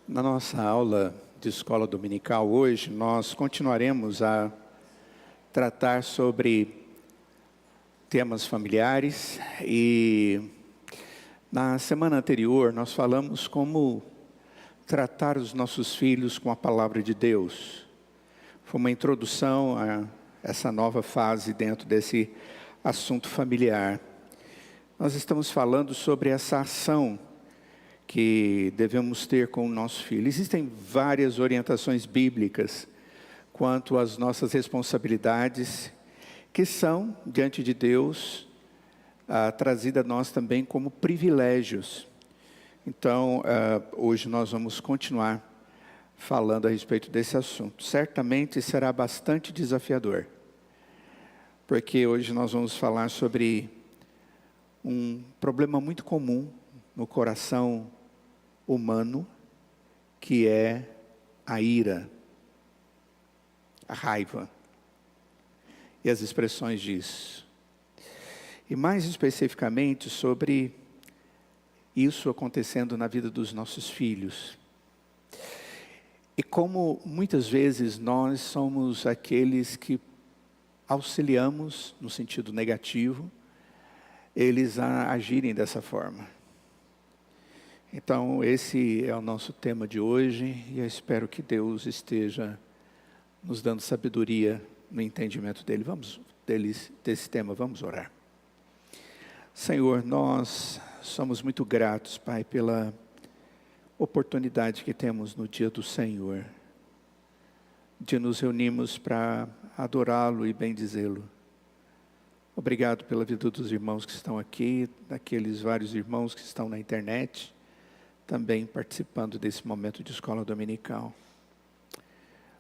Na nossa aula de escola dominical hoje, nós continuaremos a tratar sobre temas familiares e na semana anterior nós falamos como tratar os nossos filhos com a palavra de Deus. Foi uma introdução a essa nova fase dentro desse assunto familiar. Nós estamos falando sobre essa ação que devemos ter com o nosso filho. Existem várias orientações bíblicas quanto às nossas responsabilidades, que são, diante de Deus, trazidas a nós também como privilégios. Então, hoje nós vamos continuar falando a respeito desse assunto. Certamente será bastante desafiador, porque hoje nós vamos falar sobre um problema muito comum no coração humano, que é a ira, a raiva e as expressões disso. E mais especificamente sobre isso acontecendo na vida dos nossos filhos. E como muitas vezes nós somos aqueles que auxiliamos, no sentido negativo, eles a agirem dessa forma. Então, esse é o nosso tema de hoje, e eu espero que Deus esteja nos dando sabedoria no entendimento desse tema. Vamos orar. Senhor, nós somos muito gratos, Pai, pela oportunidade que temos no dia do Senhor, de nos reunirmos para adorá-lo e bendizê-lo. Obrigado pela vida dos irmãos que estão aqui, daqueles vários irmãos que estão na internet, também participando desse momento de escola dominical.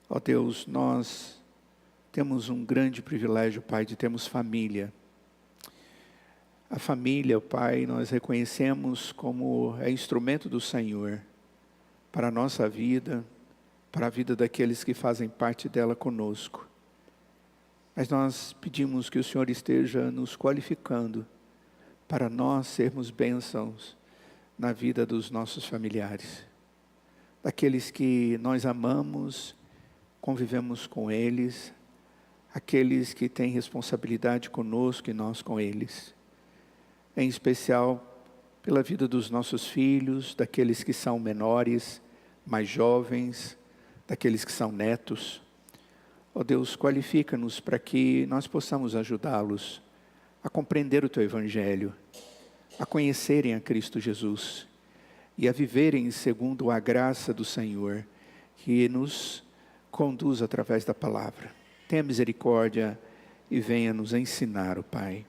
Ó Deus, nós temos um grande privilégio, Pai, de termos família. A família, Pai, nós reconhecemos como é instrumento do Senhor para a nossa vida, para a vida daqueles que fazem parte dela conosco. Mas nós pedimos que o Senhor esteja nos qualificando para nós sermos bênçãos na vida dos nossos familiares, daqueles que nós amamos, convivemos com eles, aqueles que têm responsabilidade conosco e nós com eles, em especial pela vida dos nossos filhos, daqueles que são menores, mais jovens, daqueles que são netos. Ó Deus, qualifica-nos para que nós possamos ajudá-los a compreender o Teu Evangelho, a conhecerem a Cristo Jesus e a viverem segundo a graça do Senhor, que nos conduz através da palavra. Tenha misericórdia e venha nos ensinar, ó Pai.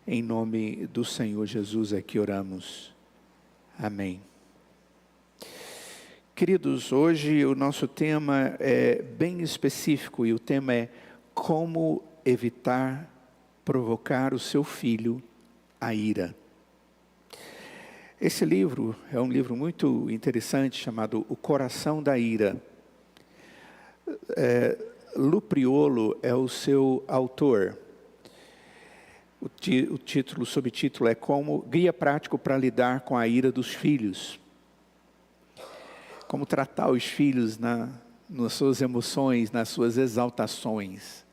Em nome do Senhor Jesus é que oramos. Amém. Queridos, hoje o nosso tema é bem específico e o tema é como evitar provocar o seu filho à ira. Esse livro é um livro muito interessante chamado O Coração da Ira. Lu Priolo é o seu autor. O subtítulo é Como Guia Prático para Lidar com a Ira dos Filhos. Como tratar os filhos nas suas emoções, nas suas exaltações.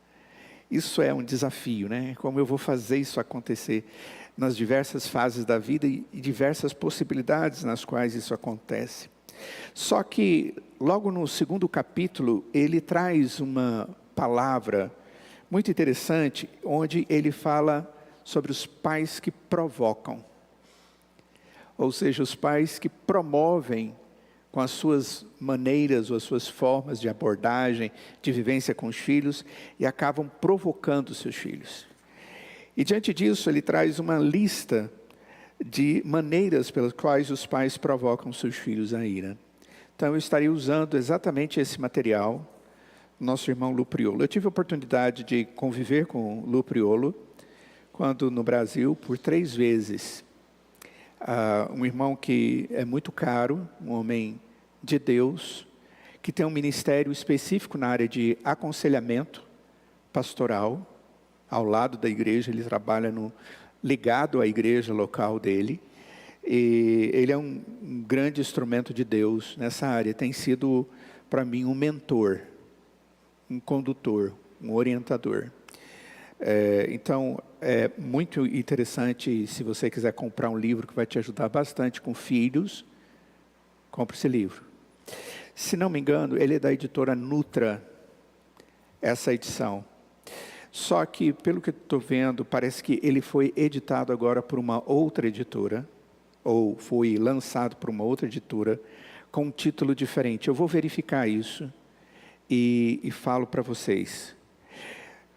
Isso é um desafio, né? Como eu vou fazer isso acontecer nas diversas fases da vida e diversas possibilidades nas quais isso acontece. Só que, logo no segundo capítulo, ele traz uma palavra muito interessante, onde ele fala sobre os pais que provocam. Ou seja, os pais que promovem com as suas maneiras ou as suas formas de abordagem, de vivência com os filhos, e acabam provocando os seus filhos. E diante disso, ele traz uma lista de maneiras pelas quais os pais provocam seus filhos à ira. Então, eu estarei usando exatamente esse material, nosso irmão Lu Priolo. Eu tive a oportunidade de conviver com Lu Priolo, quando no Brasil, por 3 vezes. Um irmão que é muito caro, um homem de Deus, que tem um ministério específico na área de aconselhamento pastoral, ao lado da igreja. Ele trabalha ligado à igreja local dele, E ele é um grande instrumento de Deus nessa área. Tem sido, para mim, um mentor, um condutor, um orientador. Então, é muito interessante, se você quiser comprar um livro que vai te ajudar bastante com filhos, compre esse livro. Se não me engano, ele é da editora Nutra, essa edição. Só que, pelo que estou vendo, parece que ele foi editado agora por uma outra editora, ou foi lançado por uma outra editora, com um título diferente. Eu vou verificar isso e falo para vocês.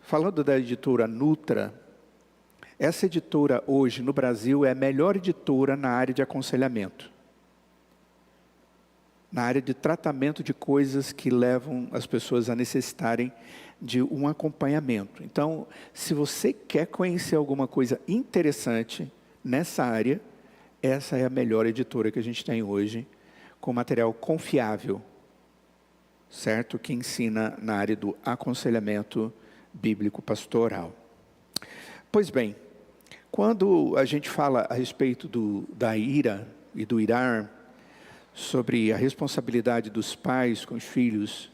Falando da editora Nutra, essa editora hoje no Brasil é a melhor editora na área de aconselhamento. Na área de tratamento de coisas que levam as pessoas a necessitarem de um acompanhamento. Então, se você quer conhecer alguma coisa interessante nessa área, essa é a melhor editora que a gente tem hoje, com material confiável, certo? Que ensina na área do aconselhamento bíblico pastoral. Pois bem, quando a gente fala a respeito da ira e do irar, sobre a responsabilidade dos pais com os filhos,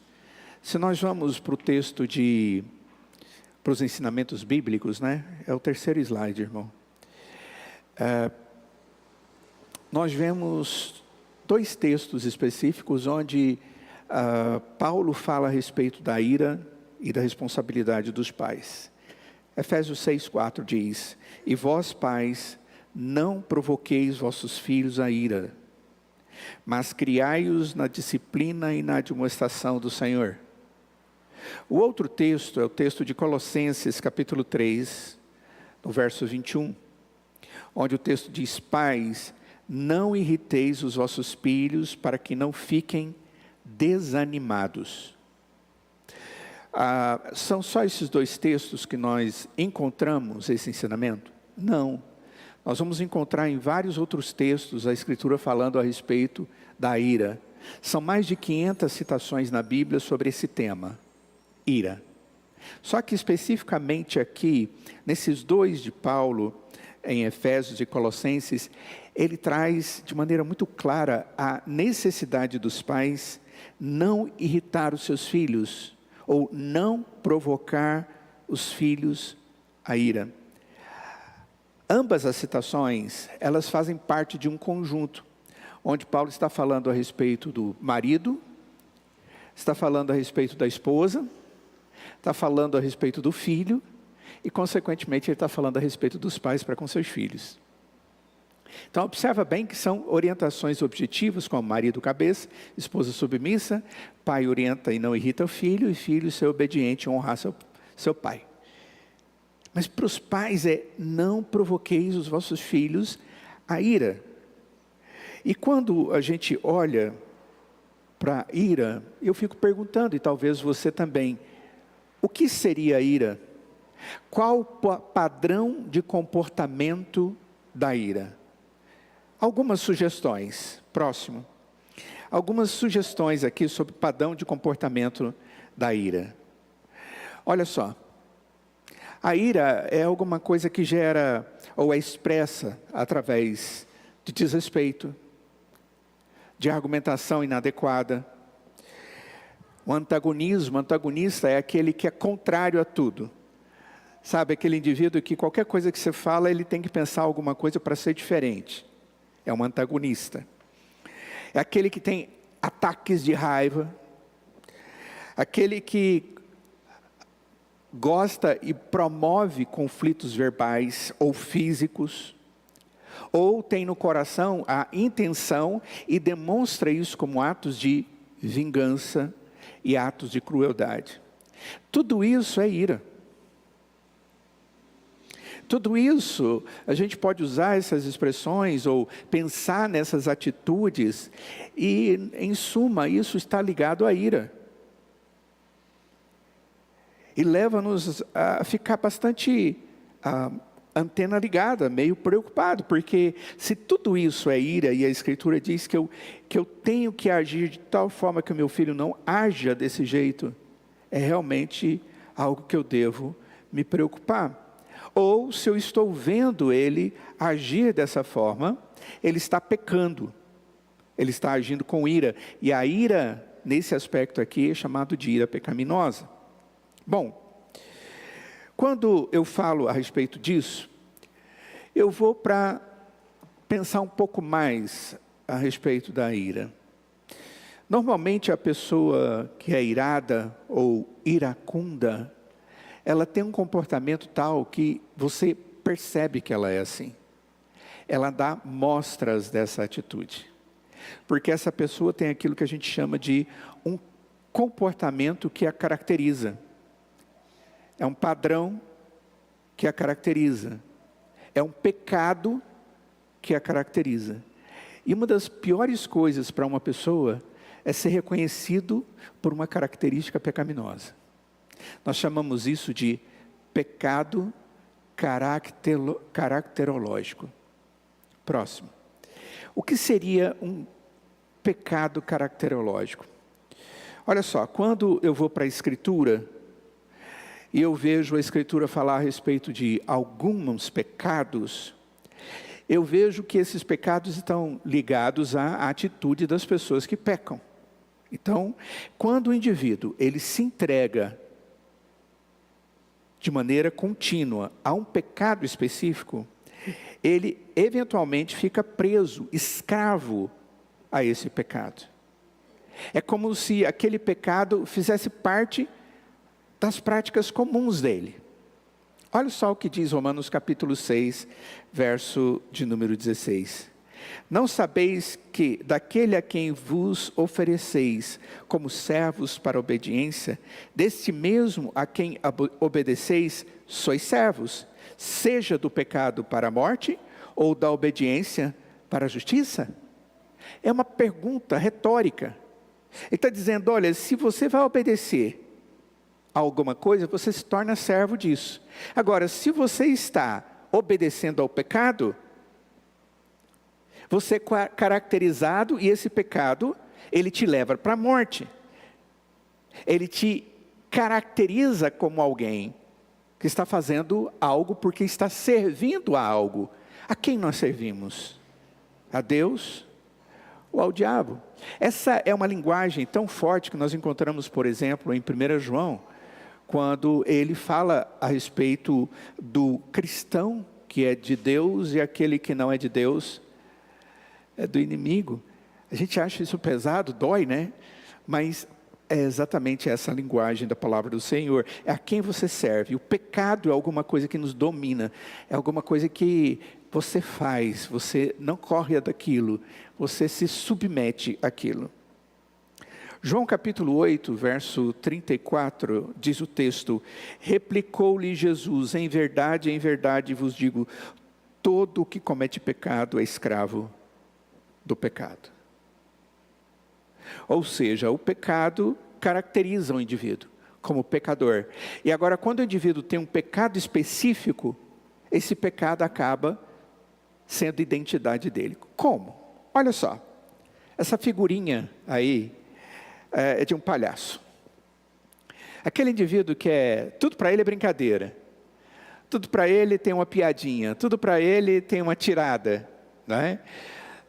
se nós vamos para o texto para os ensinamentos bíblicos, né? É o terceiro slide, irmão. Nós vemos 2 textos específicos onde Paulo fala a respeito da ira e da responsabilidade dos pais. Efésios 6:4 diz: "E vós, pais, não provoqueis vossos filhos a ira, mas criai-os na disciplina e na admoestação do Senhor." O outro texto é o texto de Colossenses, capítulo 3, no verso 21, onde o texto diz: "Pais, não irriteis os vossos filhos, para que não fiquem desanimados." São só esses 2 textos que nós encontramos esse ensinamento? Não. Nós vamos encontrar em vários outros textos a Escritura falando a respeito da ira. São mais de 500 citações na Bíblia sobre esse tema, ira. Só que especificamente aqui, nesses 2 de Paulo, em Efésios e Colossenses, ele traz de maneira muito clara a necessidade dos pais não irritar os seus filhos, ou não provocar os filhos a ira. Ambas as citações, elas fazem parte de um conjunto, onde Paulo está falando a respeito do marido, está falando a respeito da esposa, está falando a respeito do filho, e consequentemente ele está falando a respeito dos pais para com seus filhos. Então observa bem que são orientações objetivas, como marido cabeça, esposa submissa, pai orienta e não irrita o filho, e filho ser obediente e honrar seu pai. Mas para os pais não provoqueis os vossos filhos a ira. E quando a gente olha para a ira, eu fico perguntando, e talvez você também, o que seria a ira? Qual o padrão de comportamento da ira? Algumas sugestões, próximo. Algumas sugestões aqui sobre o padrão de comportamento da ira. Olha só. A ira é alguma coisa que gera, ou é expressa, através de desrespeito, de argumentação inadequada. O antagonista é aquele que é contrário a tudo. Sabe, aquele indivíduo que qualquer coisa que você fala, ele tem que pensar alguma coisa para ser diferente. É um antagonista. É aquele que tem ataques de raiva. Aquele que gosta e promove conflitos verbais ou físicos, ou tem no coração a intenção e demonstra isso como atos de vingança e atos de crueldade. Tudo isso é ira. Tudo isso, a gente pode usar essas expressões ou pensar nessas atitudes e, em suma, isso está ligado à ira. E leva-nos a ficar bastante antena ligada, meio preocupado, porque se tudo isso é ira, e a Escritura diz que eu tenho que agir de tal forma que o meu filho não haja desse jeito, é realmente algo que eu devo me preocupar. ou se eu estou vendo ele agir dessa forma, ele está pecando, ele está agindo com ira, e a ira, nesse aspecto aqui, é chamado de ira pecaminosa. Bom, quando eu falo a respeito disso, eu vou para pensar um pouco mais a respeito da ira. Normalmente a pessoa que é irada ou iracunda, ela tem um comportamento tal que você percebe que ela é assim. Ela dá mostras dessa atitude. Porque essa pessoa tem aquilo que a gente chama de um comportamento que a caracteriza. É um padrão que a caracteriza. É um pecado que a caracteriza. E uma das piores coisas para uma pessoa é ser reconhecido por uma característica pecaminosa. Nós chamamos isso de pecado caracterológico. Próximo. O que seria um pecado caracterológico? Olha só, quando eu vou para a Escritura, e eu vejo a Escritura falar a respeito de alguns pecados, eu vejo que esses pecados estão ligados à atitude das pessoas que pecam. Então, quando o indivíduo ele se entrega de maneira contínua a um pecado específico, ele eventualmente fica preso, escravo a esse pecado. É como se aquele pecado fizesse parte das práticas comuns dele. Olha só o que diz Romanos capítulo 6, verso de número 16. Não sabeis que daquele a quem vos ofereceis como servos para a obediência, deste mesmo a quem obedeceis, sois servos, seja do pecado para a morte, ou da obediência para a justiça? É uma pergunta retórica. Ele está dizendo, olha, se você vai obedecer a alguma coisa, você se torna servo disso. Agora, se você está obedecendo ao pecado, você é caracterizado, e esse pecado, ele te leva para a morte. Ele te caracteriza como alguém que está fazendo algo porque está servindo a algo. A quem nós servimos? A Deus ou ao diabo? Essa é uma linguagem tão forte que nós encontramos, por exemplo, em 1 João, quando ele fala a respeito do cristão que é de Deus e aquele que não é de Deus é do inimigo. A gente acha isso pesado, dói, né? Mas é exatamente essa linguagem da palavra do Senhor. É a quem você serve. O pecado é alguma coisa que nos domina. É alguma coisa que você faz. Você não corre daquilo. Você se submete àquilo. João capítulo 8, verso 34, diz o texto: replicou-lhe Jesus, em verdade vos digo, todo o que comete pecado é escravo do pecado. Ou seja, o pecado caracteriza o indivíduo como pecador. E agora, quando o indivíduo tem um pecado específico, esse pecado acaba sendo a identidade dele. Como? Olha só, essa figurinha aí é de um palhaço. Aquele indivíduo que tudo para ele é brincadeira, tudo para ele tem uma piadinha, tudo para ele tem uma tirada, não é?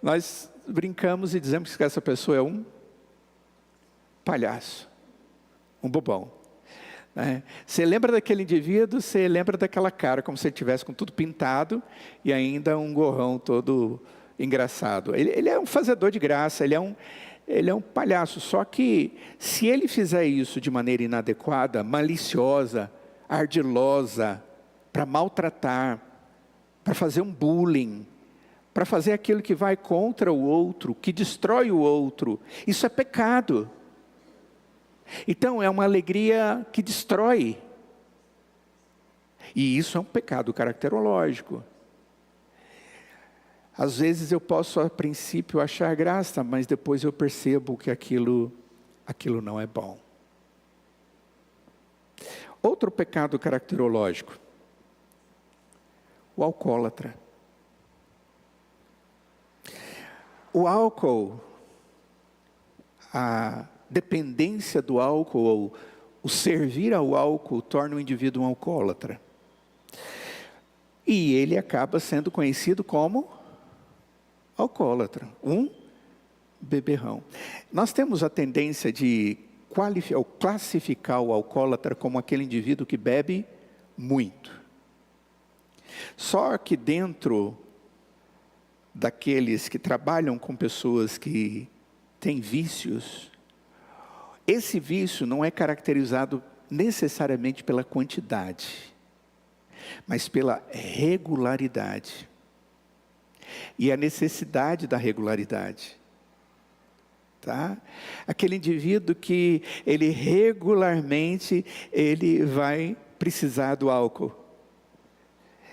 Nós brincamos e dizemos que essa pessoa é um palhaço, um bobão. Né? Você lembra daquele indivíduo, você lembra daquela cara, como se ele estivesse com tudo pintado e ainda um gorrão todo engraçado. Ele é um fazedor de graça, ele é um palhaço. Só que se ele fizer isso de maneira inadequada, maliciosa, ardilosa, para maltratar, para fazer um bullying, para fazer aquilo que vai contra o outro, que destrói o outro, isso é pecado. Então é uma alegria que destrói. E isso é um pecado caracterológico. Às vezes eu posso a princípio achar graça, mas depois eu percebo que aquilo não é bom. Outro pecado caracterológico: o alcoólatra. O álcool, a dependência do álcool, ou o servir ao álcool, torna o indivíduo um alcoólatra. E ele acaba sendo conhecido como alcoólatra, um beberrão. Nós temos a tendência de classificar o alcoólatra como aquele indivíduo que bebe muito. Só que dentro daqueles que trabalham com pessoas que têm vícios, esse vício não é caracterizado necessariamente pela quantidade, mas pela regularidade. E a necessidade da regularidade. Tá? Aquele indivíduo que ele regularmente ele vai precisar do álcool.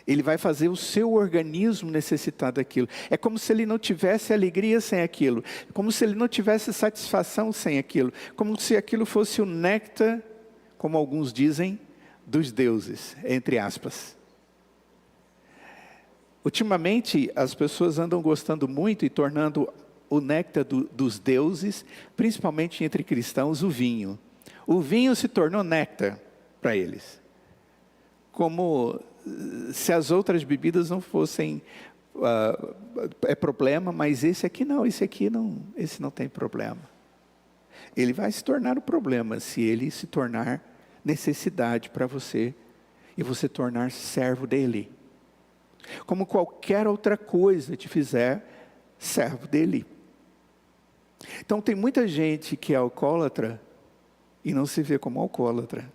Ele vai fazer o seu organismo necessitar daquilo. É como se ele não tivesse alegria sem aquilo. Como se ele não tivesse satisfação sem aquilo. Como se aquilo fosse o néctar, como alguns dizem, dos deuses, entre aspas. Ultimamente, as pessoas andam gostando muito e tornando o néctar dos deuses, principalmente entre cristãos, o vinho. O vinho se tornou néctar para eles. Como se as outras bebidas não fossem problema, mas esse não tem problema. Ele vai se tornar o problema se ele se tornar necessidade para você e você tornar servo dele. Como qualquer outra coisa te fizer servo dele. Então tem muita gente que é alcoólatra e não se vê como alcoólatra.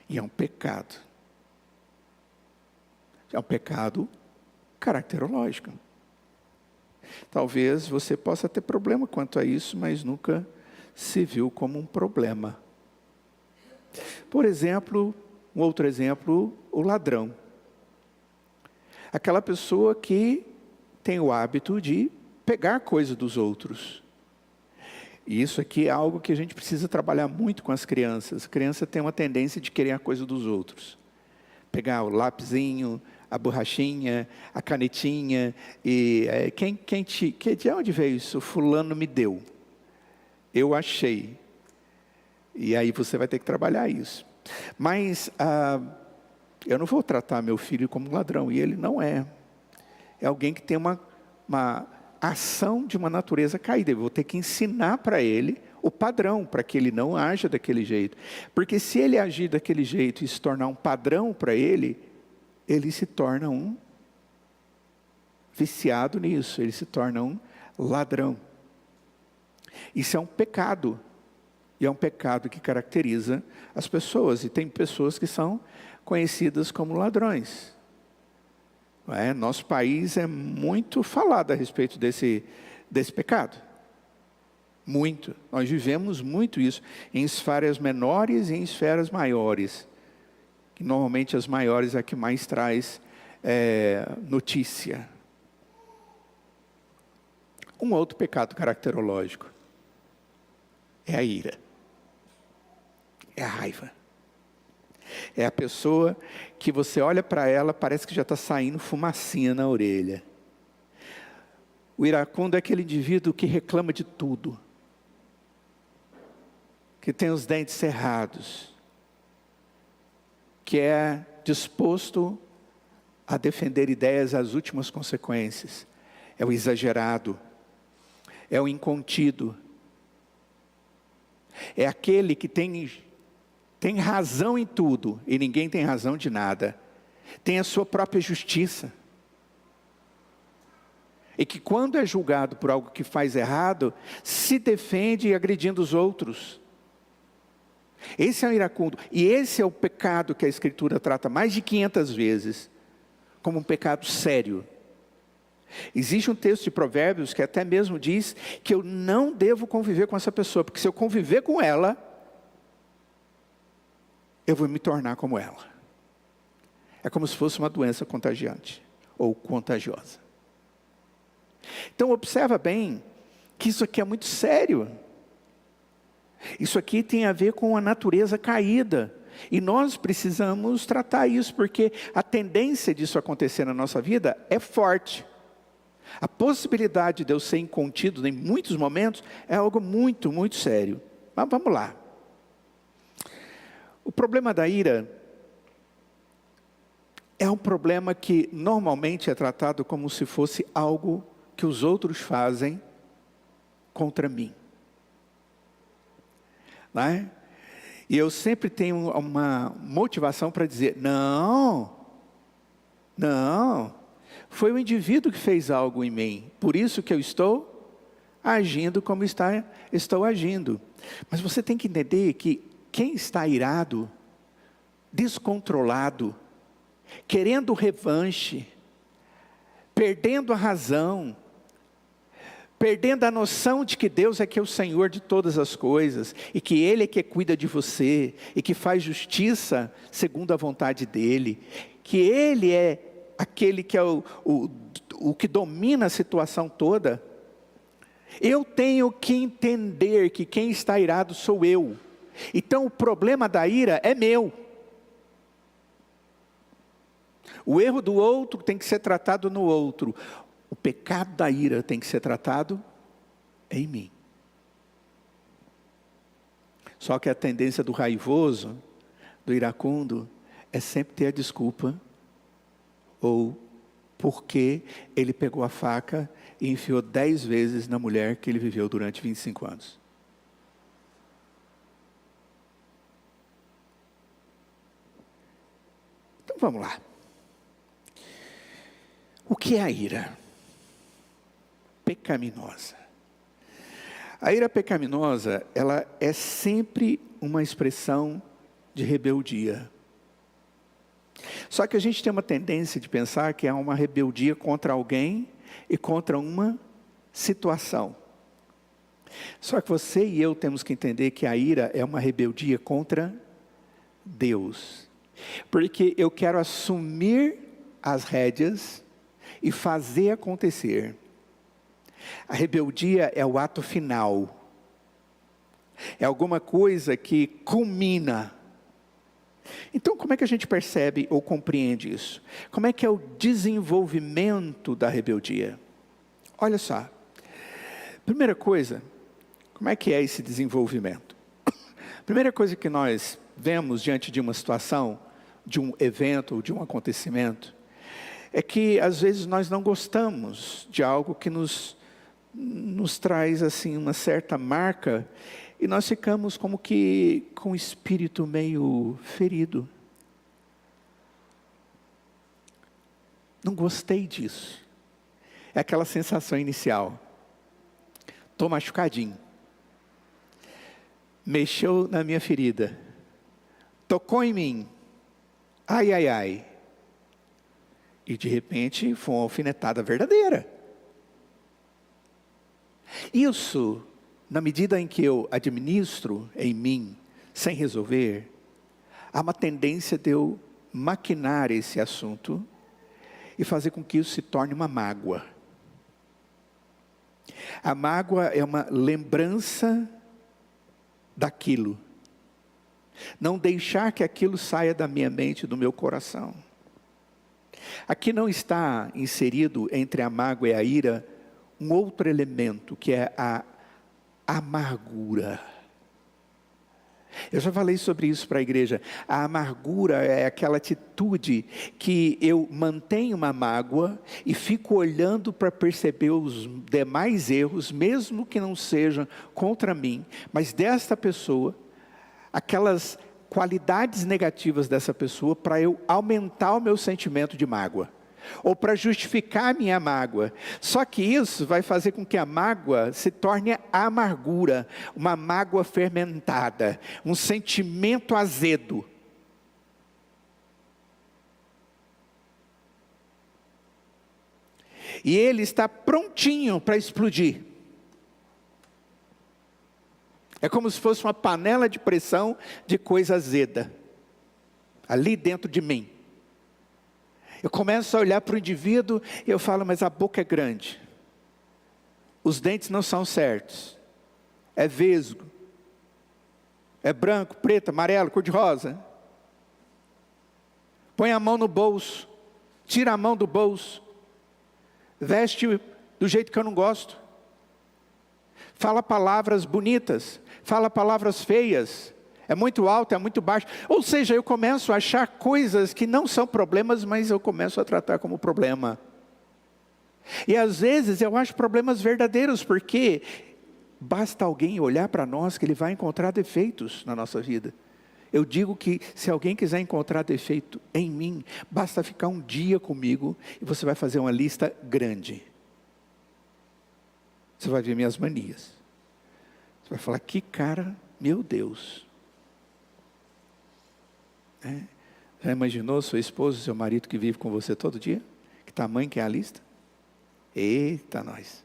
E é um pecado. É um pecado caracterológico. Talvez você possa ter problema quanto a isso, mas nunca se viu como um problema. Por exemplo, um outro exemplo, o ladrão. Aquela pessoa que tem o hábito de pegar coisa dos outros. E isso aqui é algo que a gente precisa trabalhar muito com as crianças. A criança tem uma tendência de querer a coisa dos outros. Pegar o lapisinho, a borrachinha, a canetinha, e de onde veio isso? O fulano me deu. Eu achei. E aí você vai ter que trabalhar isso. Mas eu não vou tratar meu filho como um ladrão, e ele não é. É alguém que tem uma ação de uma natureza caída. Eu vou ter que ensinar para ele o padrão, para que ele não aja daquele jeito. Porque se ele agir daquele jeito e se tornar um padrão para ele se torna um viciado nisso, ele se torna um ladrão. Isso é um pecado. E é um pecado que caracteriza as pessoas. E tem pessoas que são conhecidas como ladrões. Nosso país é muito falado a respeito desse pecado. Muito. Nós vivemos muito isso em esferas menores e em esferas maiores. Que normalmente as maiores é a que mais traz notícia. Um outro pecado caracterológico é a ira. É a raiva. É a pessoa que você olha para ela, parece que já está saindo fumacinha na orelha. O iracundo é aquele indivíduo que reclama de tudo. Que tem os dentes cerrados. Que é disposto a defender ideias às últimas consequências. É o exagerado. É o incontido. É aquele que tem razão em tudo e ninguém tem razão de nada. Tem a sua própria justiça. E que quando é julgado por algo que faz errado, se defende agredindo os outros. Esse é o iracundo. E esse é o pecado que a Escritura trata mais de 500 vezes. Como um pecado sério. Existe um texto de Provérbios que até mesmo diz que eu não devo conviver com essa pessoa. Porque se eu conviver com ela, eu vou me tornar como ela. É como se fosse uma doença contagiante. Ou contagiosa. Então observa bem que isso aqui é muito sério. Isso aqui tem a ver com a natureza caída. E nós precisamos tratar isso, porque a tendência disso acontecer na nossa vida é forte. A possibilidade de eu ser incontido em muitos momentos é algo muito, muito sério. Mas vamos lá. O problema da ira é um problema que normalmente é tratado como se fosse algo que os outros fazem contra mim. Não é? E eu sempre tenho uma motivação para dizer, não, foi o indivíduo que fez algo em mim, por isso que eu estou agindo como estou agindo. Mas você tem que entender que quem está irado, descontrolado, querendo revanche, perdendo a razão, perdendo a noção de que Deus é que é o Senhor de todas as coisas, e que Ele é que cuida de você, e que faz justiça segundo a vontade dEle, que Ele é aquele que é o que domina a situação toda, eu tenho que entender que quem está irado sou eu. Então o problema da ira é meu. O erro do outro tem que ser tratado no outro. O pecado da ira tem que ser tratado em mim. Só que a tendência do raivoso, do iracundo, é sempre ter a desculpa, ou porque ele pegou a faca e enfiou 10 vezes na mulher que ele viveu durante 25 anos. Então vamos lá. O que é a ira pecaminosa? A ira pecaminosa, ela é sempre uma expressão de rebeldia. Só que a gente tem uma tendência de pensar que é uma rebeldia contra alguém e contra uma situação. Só que você e eu temos que entender que a ira é uma rebeldia contra Deus. Porque eu quero assumir as rédeas e fazer acontecer. A rebeldia é o ato final. É alguma coisa que culmina. Então, como é que a gente percebe ou compreende isso? Como é que é o desenvolvimento da rebeldia? Olha só. Primeira coisa, como é que é esse desenvolvimento? Primeira coisa que nós vemos diante de uma situação, de um evento ou de um acontecimento, é que às vezes nós não gostamos de algo que nos traz assim uma certa marca, e nós ficamos como que com o espírito meio ferido. Não gostei disso. É aquela sensação inicial. Estou machucadinho. Mexeu na minha ferida. Tocou em mim. Ai, ai, ai. E de repente foi uma alfinetada verdadeira. Isso, na medida em que eu administro em mim, sem resolver, há uma tendência de eu maquinar esse assunto e fazer com que isso se torne uma mágoa. A mágoa é uma lembrança daquilo. Não deixar que aquilo saia da minha mente e do meu coração. Aqui não está inserido entre a mágoa e a ira um outro elemento, que é a amargura. Eu já falei sobre isso para a igreja. A amargura é aquela atitude que eu mantenho uma mágoa e fico olhando para perceber os demais erros, mesmo que não sejam contra mim, mas desta pessoa, aquelas qualidades negativas dessa pessoa, para eu aumentar o meu sentimento de mágoa, ou para justificar a minha mágoa. Só que isso vai fazer com que a mágoa se torne amargura, uma mágoa fermentada, um sentimento azedo. E ele está prontinho para explodir. É como se fosse uma panela de pressão de coisa azeda, ali dentro de mim. Eu começo a olhar para o indivíduo e eu falo, mas a boca é grande. Os dentes não são certos. É vesgo. É branco, preto, amarelo, cor-de-rosa. Põe a mão no bolso. Tira a mão do bolso. Veste do jeito que eu não gosto. Fala palavras bonitas. Fala palavras feias. é muito alto, é muito baixo. Ou seja, eu começo a achar coisas que não são problemas, mas eu começo a tratar como problema. E às vezes eu acho problemas verdadeiros, porque basta alguém olhar para nós que ele vai encontrar defeitos na nossa vida. Eu digo que se alguém quiser encontrar defeito em mim, basta ficar um dia comigo e você vai fazer uma lista grande. Você vai ver minhas manias. Você vai falar, que cara, meu Deus. Já imaginou sua esposa, seu marido que vive com você todo dia? Que tamanho que é a lista? Eita, nós.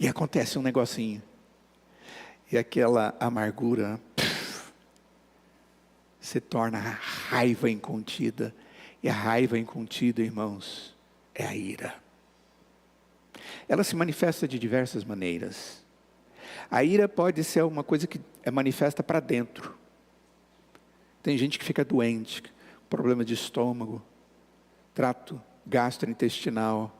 E acontece um negocinho. E aquela amargura se torna raiva incontida. E a raiva incontida, irmãos, é a ira. Ela se manifesta de diversas maneiras. A ira pode ser uma coisa que é manifesta para dentro. Tem gente que fica doente, problema de estômago, trato gastrointestinal,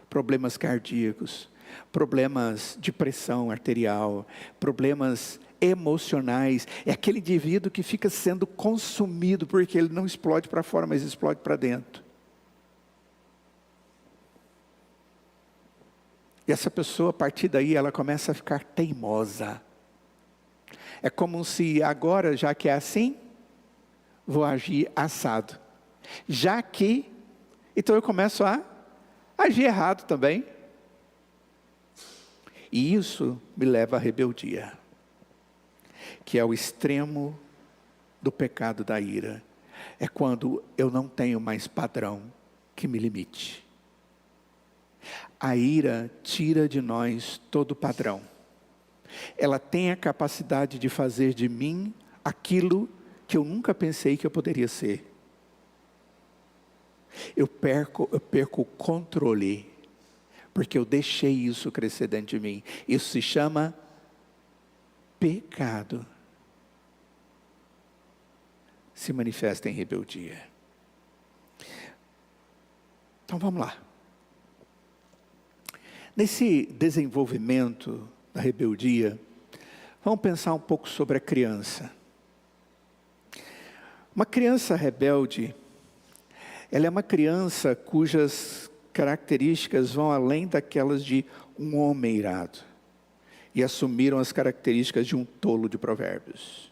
problemas cardíacos, problemas de pressão arterial, problemas emocionais. É aquele indivíduo que fica sendo consumido, porque ele não explode para fora, mas explode para dentro. E essa pessoa, a partir daí, ela começa a ficar teimosa. É como se agora, já que é assim, vou agir assado. Já que, então eu começo a agir errado também. E isso me leva à rebeldia, que é o extremo do pecado da ira. É quando eu não tenho mais padrão que me limite. A ira tira de nós todo padrão. Ela tem a capacidade de fazer de mim aquilo que eu nunca pensei que eu poderia ser. Eu perco o controle, porque eu deixei isso crescer dentro de mim. Isso se chama pecado. Se manifesta em rebeldia. Então vamos lá. Nesse desenvolvimento da rebeldia, vamos pensar um pouco sobre a criança. Uma criança rebelde, ela é uma criança cujas características vão além daquelas de um homem irado. E assumiram as características de um tolo de Provérbios.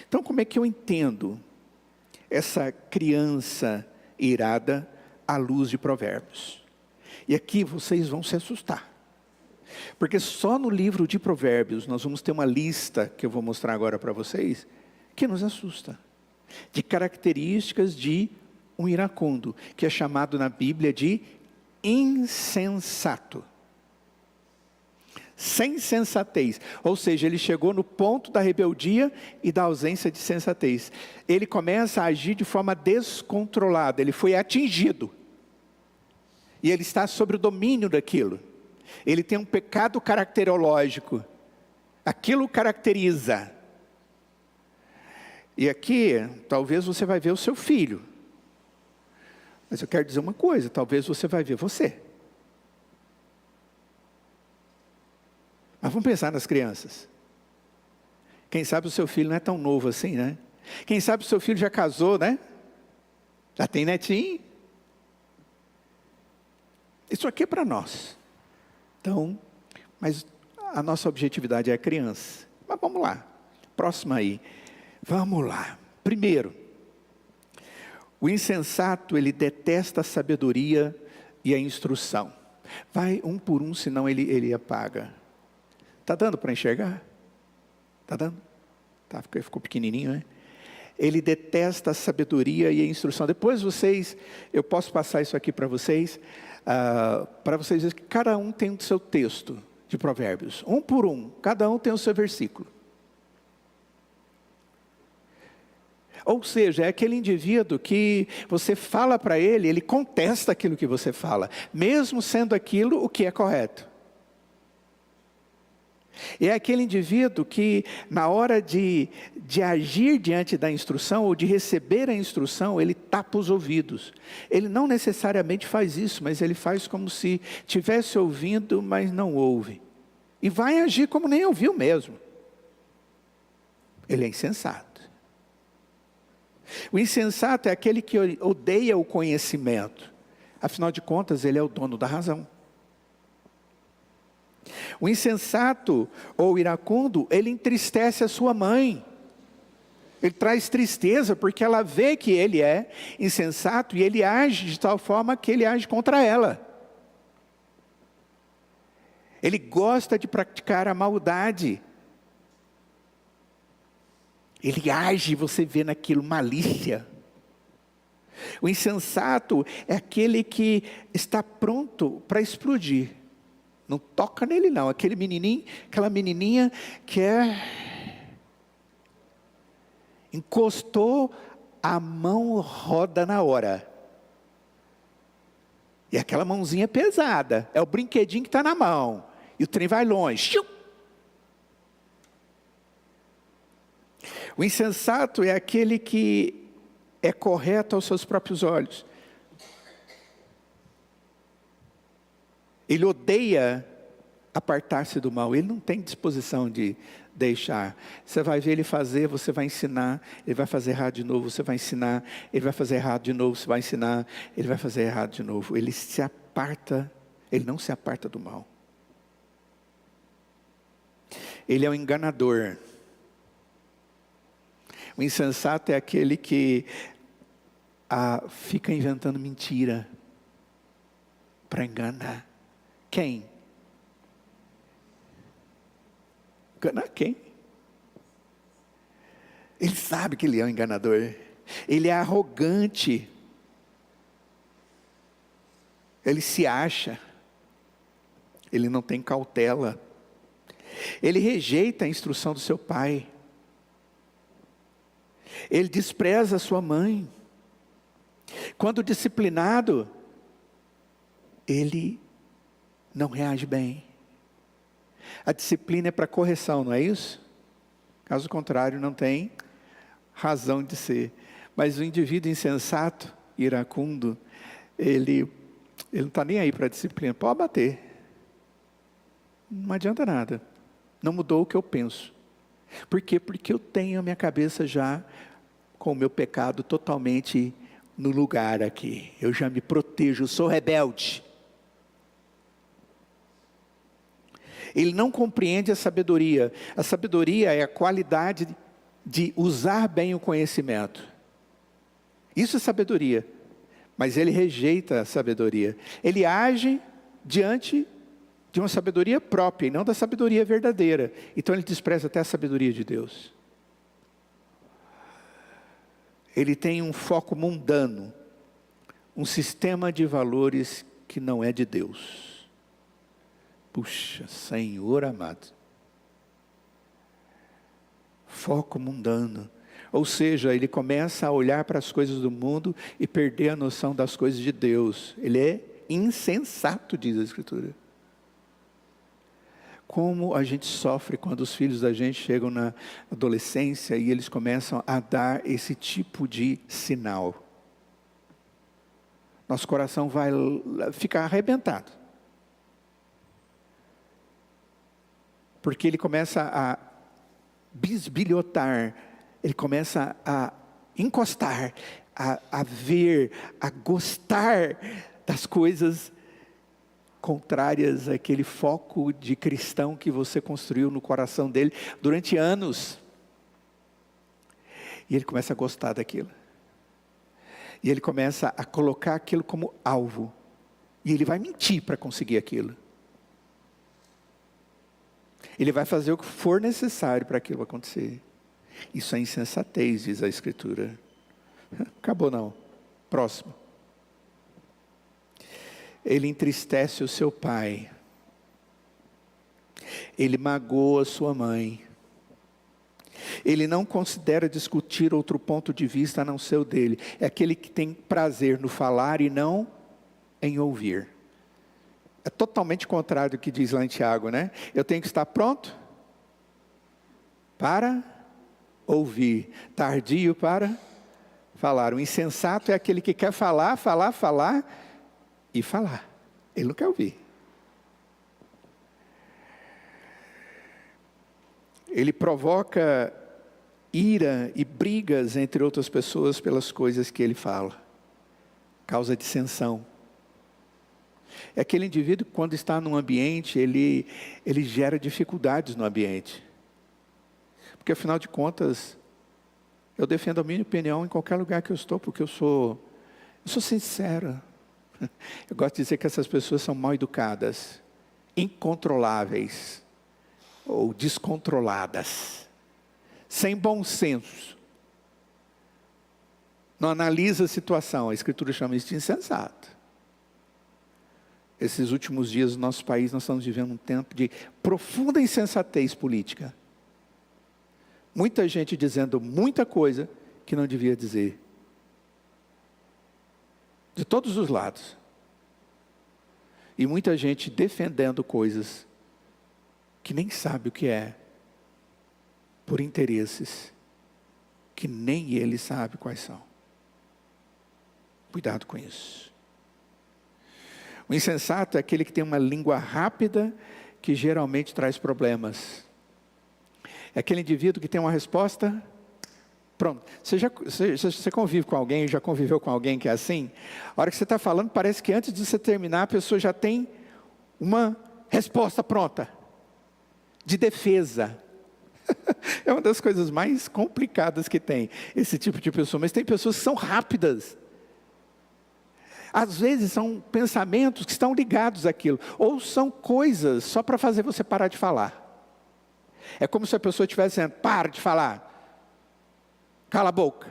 Então, como é que eu entendo essa criança irada à luz de Provérbios? E aqui vocês vão se assustar. Porque só no livro de Provérbios nós vamos ter uma lista, que eu vou mostrar agora para vocês, que nos assusta. De características de um iracundo, que é chamado na Bíblia de insensato. Sem sensatez. Ou seja, ele chegou no ponto da rebeldia e da ausência de sensatez. Ele começa a agir de forma descontrolada. Ele foi atingido. E ele está sob o domínio daquilo. Ele tem um pecado caracterológico. Aquilo o caracteriza. E aqui, talvez você vai ver o seu filho. Mas eu quero dizer uma coisa, talvez você vai ver você. Mas vamos pensar nas crianças. Quem sabe o seu filho não é tão novo assim, né? Quem sabe o seu filho já casou, né? Já tem netinho. Isso aqui é para nós. Então, mas a nossa objetividade é a criança. Mas vamos lá. Próxima aí. Vamos lá. Primeiro, o insensato, ele detesta a sabedoria e a instrução. Vai um por um, senão ele apaga. Está dando para enxergar? Está dando? Tá, ficou pequenininho, né? Ele detesta a sabedoria e a instrução. Depois eu posso passar isso aqui para vocês verem que cada um tem o seu texto de Provérbios. Um por um, cada um tem o seu versículo. Ou seja, é aquele indivíduo que você fala para ele, ele contesta aquilo que você fala, mesmo sendo aquilo o que é correto. É aquele indivíduo que, na hora de agir diante da instrução, ou de receber a instrução, ele tapa os ouvidos. Ele não necessariamente faz isso, mas ele faz como se estivesse ouvindo, mas não ouve. e vai agir como nem ouviu mesmo. Ele é insensato. O insensato é aquele que odeia o conhecimento. Afinal de contas, ele é o dono da razão. O insensato ou iracundo, ele entristece a sua mãe. Ele traz tristeza porque ela vê que ele é insensato e ele age de tal forma que ele age contra ela. Ele gosta de praticar a maldade. Ele age, você vê naquilo malícia. O insensato é aquele que está pronto para explodir. Não toca nele não, aquele menininho, aquela menininha que encostou, a mão roda na hora. E aquela mãozinha pesada, é o brinquedinho que está na mão. E o trem vai longe. O insensato é aquele que é correto aos seus próprios olhos. Ele odeia apartar-se do mal. Ele não tem disposição de deixar. Você vai ver ele fazer, você vai ensinar. Ele vai fazer errado de novo, você vai ensinar. Ele vai fazer errado de novo, você vai ensinar. Ele vai fazer errado de novo. Ele se aparta, ele não se aparta do mal. Ele é um enganador. O insensato é aquele que fica inventando mentira para enganar. Quem? Enganar quem? Ele sabe que ele é um enganador. Ele é arrogante. Ele se acha. Ele não tem cautela. Ele rejeita a instrução do seu pai. Ele despreza a sua mãe. Quando disciplinado, ele não reage bem. A disciplina é para correção, não é isso? Caso contrário, não tem razão de ser. Mas o indivíduo insensato, iracundo, ele não está nem aí para a disciplina. Pode bater. Não adianta nada. Não mudou o que eu penso. Por quê? Porque eu tenho a minha cabeça já com o meu pecado totalmente no lugar aqui. Eu já me protejo, eu sou rebelde. Ele não compreende a sabedoria. A sabedoria é a qualidade de usar bem o conhecimento. Isso é sabedoria. Mas ele rejeita a sabedoria. Ele age diante de uma sabedoria própria e não da sabedoria verdadeira. Então ele despreza até a sabedoria de Deus. Ele tem um foco mundano, um sistema de valores que não é de Deus. Puxa, Senhor amado. Foco mundano. Ou seja, ele começa a olhar para as coisas do mundo e perder a noção das coisas de Deus. Ele é insensato, diz a Escritura. Como a gente sofre quando os filhos da gente chegam na adolescência e eles começam a dar esse tipo de sinal. Nosso coração vai ficar arrebentado. Porque ele começa a bisbilhotar, ele começa a encostar, a ver, a gostar das coisas contrárias àquele foco de cristão que você construiu no coração dele durante anos. E ele começa a gostar daquilo. E ele começa a colocar aquilo como alvo. E ele vai mentir para conseguir aquilo. Ele vai fazer o que for necessário para aquilo acontecer. Isso é insensatez, diz a Escritura. Acabou não. Próximo. Ele entristece o seu pai. Ele magoa sua mãe. Ele não considera discutir outro ponto de vista a não ser o dele. É aquele que tem prazer no falar e não em ouvir. É totalmente contrário do que diz lá em Tiago, né? Eu tenho que estar pronto para ouvir, tardio para falar. O insensato é aquele que quer falar e falar. Ele não quer ouvir. Ele provoca ira e brigas entre outras pessoas pelas coisas que ele fala. Causa dissensão. É aquele indivíduo que quando está num ambiente, ele gera dificuldades no ambiente. Porque afinal de contas, eu defendo a minha opinião em qualquer lugar que eu estou, porque eu sou sincero. Eu gosto de dizer que essas pessoas são mal educadas, incontroláveis, ou descontroladas, sem bom senso. Não analisa a situação, a Escritura chama isso de insensato. Esses últimos dias no nosso país nós estamos vivendo um tempo de profunda insensatez política. Muita gente dizendo muita coisa que não devia dizer. De todos os lados. E muita gente defendendo coisas que nem sabe o que é, por interesses que nem ele sabe quais são. Cuidado com isso. O insensato é aquele que tem uma língua rápida, que geralmente traz problemas. É aquele indivíduo que tem uma resposta, pronto. Você convive com alguém, já conviveu com alguém que é assim? A hora que você está falando, parece que antes de você terminar, a pessoa já tem uma resposta pronta, de defesa. É uma das coisas mais complicadas que tem, esse tipo de pessoa. Mas tem pessoas que são rápidas. Às vezes são pensamentos que estão ligados àquilo, ou são coisas só para fazer você parar de falar. É como se a pessoa estivesse dizendo, para de falar, cala a boca.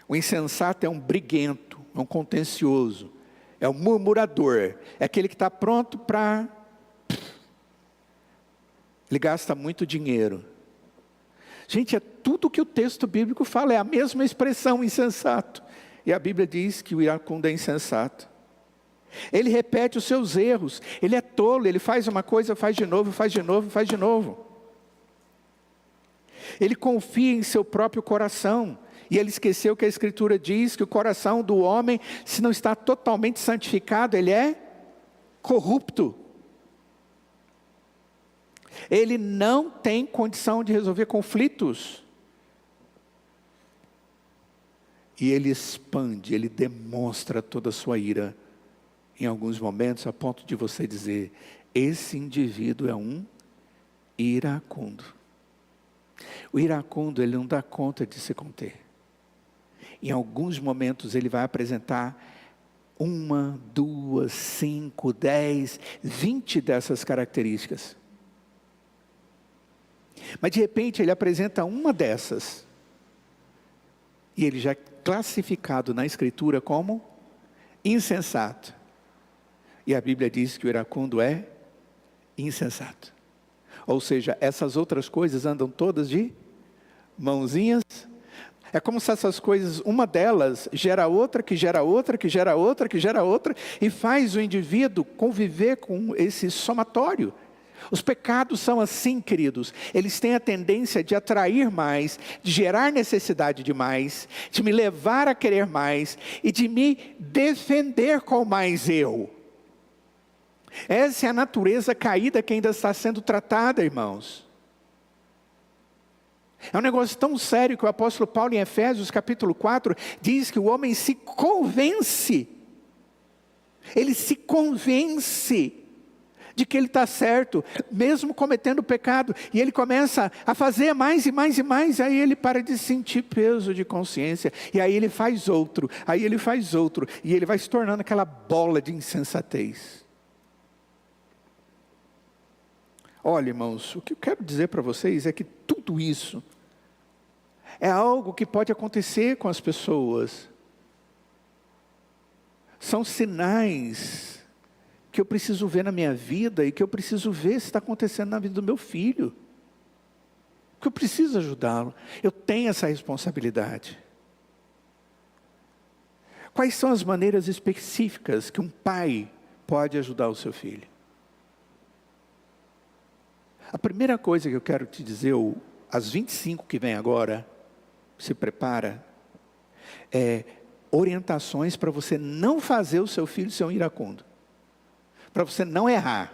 O insensato é um briguento, é um contencioso, é um murmurador, é aquele que está pronto para... Ele gasta muito dinheiro. Gente, é tudo que o texto bíblico fala, é a mesma expressão, insensato. E a Bíblia diz que o iracundo é insensato. Ele repete os seus erros, ele é tolo, ele faz uma coisa, faz de novo, faz de novo, faz de novo. Ele confia em seu próprio coração, e ele esqueceu que a Escritura diz que o coração do homem, se não está totalmente santificado, ele é corrupto. Ele não tem condição de resolver conflitos. E ele expande, ele demonstra toda a sua ira. Em alguns momentos, a ponto de você dizer, esse indivíduo é um iracundo. O iracundo, ele não dá conta de se conter. Em alguns momentos, ele vai apresentar 1, 2, 5, 10, 20 dessas características. Mas de repente ele apresenta uma dessas, e ele já é classificado na Escritura como insensato. E a Bíblia diz que o iracundo é insensato. Ou seja, essas outras coisas andam todas de mãozinhas. É como se essas coisas, uma delas gera outra, que gera outra, que gera outra, que gera outra, e faz o indivíduo conviver com esse somatório. Os pecados são assim, queridos, eles têm a tendência de atrair mais, de gerar necessidade de mais, de me levar a querer mais, e de me defender com mais eu. Essa é a natureza caída que ainda está sendo tratada, irmãos. É um negócio tão sério que o apóstolo Paulo em Efésios capítulo 4, diz que o homem se convence, ele se convence de que ele está certo, mesmo cometendo pecado, e ele começa a fazer mais e mais e mais, aí ele para de sentir peso de consciência, e aí ele faz outro, aí ele faz outro, e ele vai se tornando aquela bola de insensatez. Olha, irmãos, o que eu quero dizer para vocês é que tudo isso é algo que pode acontecer com as pessoas. São sinais que eu preciso ver na minha vida e que eu preciso ver se está acontecendo na vida do meu filho. Que eu preciso ajudá-lo. Eu tenho essa responsabilidade. Quais são as maneiras específicas que um pai pode ajudar o seu filho? A primeira coisa que eu quero te dizer, as 25 que vem agora, se prepara, é orientações para você não fazer o seu filho ser um iracundo. para você não errar.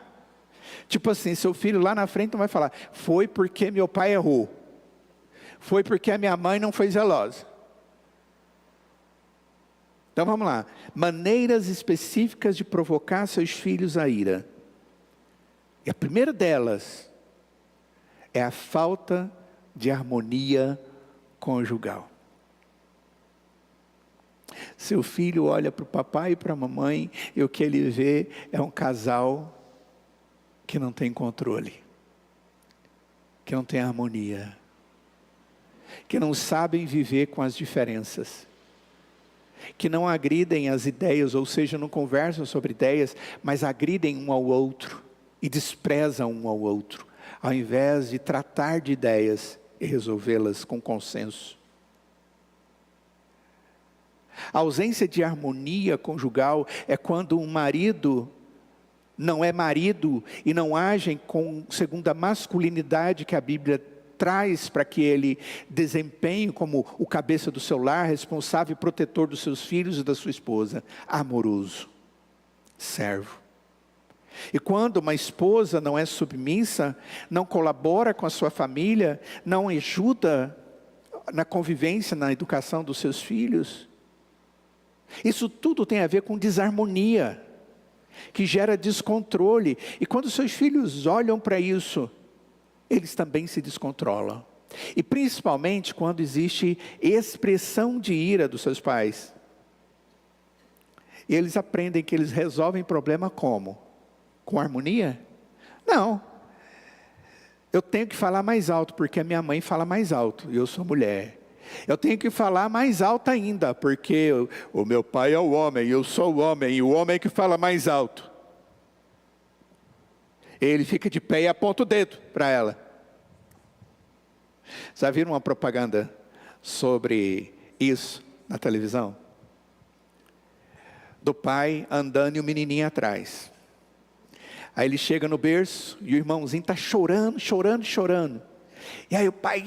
Tipo assim, seu filho lá na frente não vai falar, foi porque meu pai errou, foi porque a minha mãe não foi zelosa. Então vamos lá, maneiras específicas de provocar seus filhos à ira. E a primeira delas é a falta de harmonia conjugal. Seu filho olha para o papai e para a mamãe e o que ele vê é um casal que não tem controle, que não tem harmonia, que não sabem viver com as diferenças, que não agridem as ideias, ou seja, não conversam sobre ideias, mas agridem um ao outro e desprezam um ao outro, ao invés de tratar de ideias e resolvê-las com consenso. A ausência de harmonia conjugal é quando um marido não é marido e não age segundo a masculinidade que a Bíblia traz para que ele desempenhe como o cabeça do seu lar, responsável e protetor dos seus filhos e da sua esposa, amoroso, servo. E quando uma esposa não é submissa, não colabora com a sua família, não ajuda na convivência, na educação dos seus filhos, isso tudo tem a ver com desarmonia, que gera descontrole. E quando seus filhos olham para isso, eles também se descontrolam. E principalmente quando existe expressão de ira dos seus pais. E eles aprendem que eles resolvem problema como? Com harmonia? Não. Eu tenho que falar mais alto, porque a minha mãe fala mais alto, e eu sou mulher. Eu tenho que falar mais alto ainda, porque o meu pai é o homem, eu sou o homem, e o homem é que fala mais alto. Ele fica de pé e aponta o dedo para ela. Já viram uma propaganda sobre isso na televisão? Do pai andando e o menininho atrás. Aí ele chega no berço e o irmãozinho está chorando, chorando, chorando. E aí o pai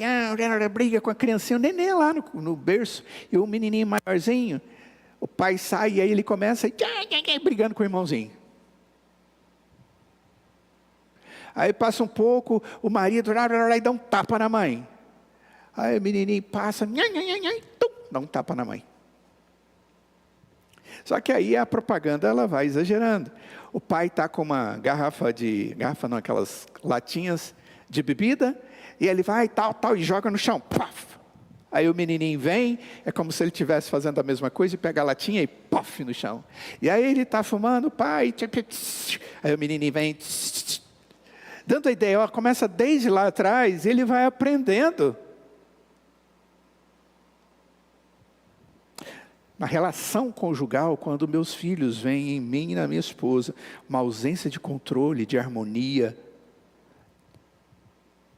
briga com a criancinha, o neném lá no berço, e o menininho maiorzinho, o pai sai e aí ele começa brigando com o irmãozinho. Aí passa um pouco, o marido dá um tapa na mãe. Aí o menininho passa, dá um tapa na mãe. Só que aí a propaganda ela vai exagerando. O pai está com uma aquelas latinhas de bebida, e ele vai tal, e joga no chão. Puff. Aí o menininho vem, é como se ele estivesse fazendo a mesma coisa, e pega a latinha e puff no chão. E aí ele está fumando, pai, aí o menininho vem, dando a ideia, começa desde lá atrás, ele vai aprendendo. Na relação conjugal, quando meus filhos veem em mim e na minha esposa uma ausência de controle, de harmonia,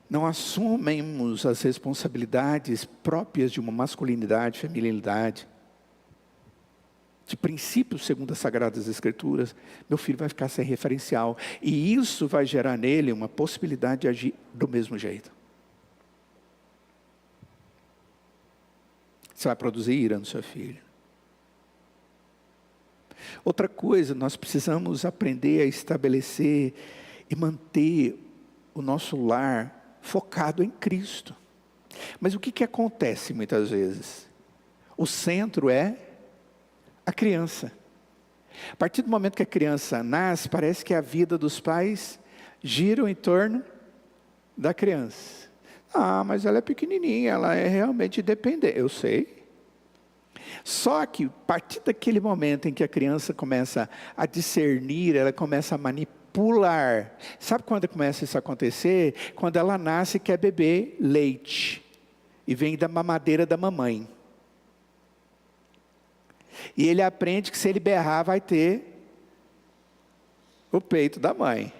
não assumimos as responsabilidades próprias de uma masculinidade, feminilidade, de princípios segundo as Sagradas Escrituras, meu filho vai ficar sem referencial. E isso vai gerar nele uma possibilidade de agir do mesmo jeito. Você vai produzir ira no seu filho. Outra coisa, nós precisamos aprender a estabelecer e manter o nosso lar focado em Cristo. Mas o que acontece muitas vezes? O centro é a criança. A partir do momento que a criança nasce, parece que a vida dos pais gira em torno da criança. Ah, mas ela é pequenininha, ela é realmente dependente. Eu sei. Só que a partir daquele momento em que a criança começa a discernir, ela começa a manipular. Sabe quando começa isso a acontecer? Quando ela nasce e quer beber leite. E vem da mamadeira da mamãe. E ele aprende que se ele berrar vai ter o peito da mãe.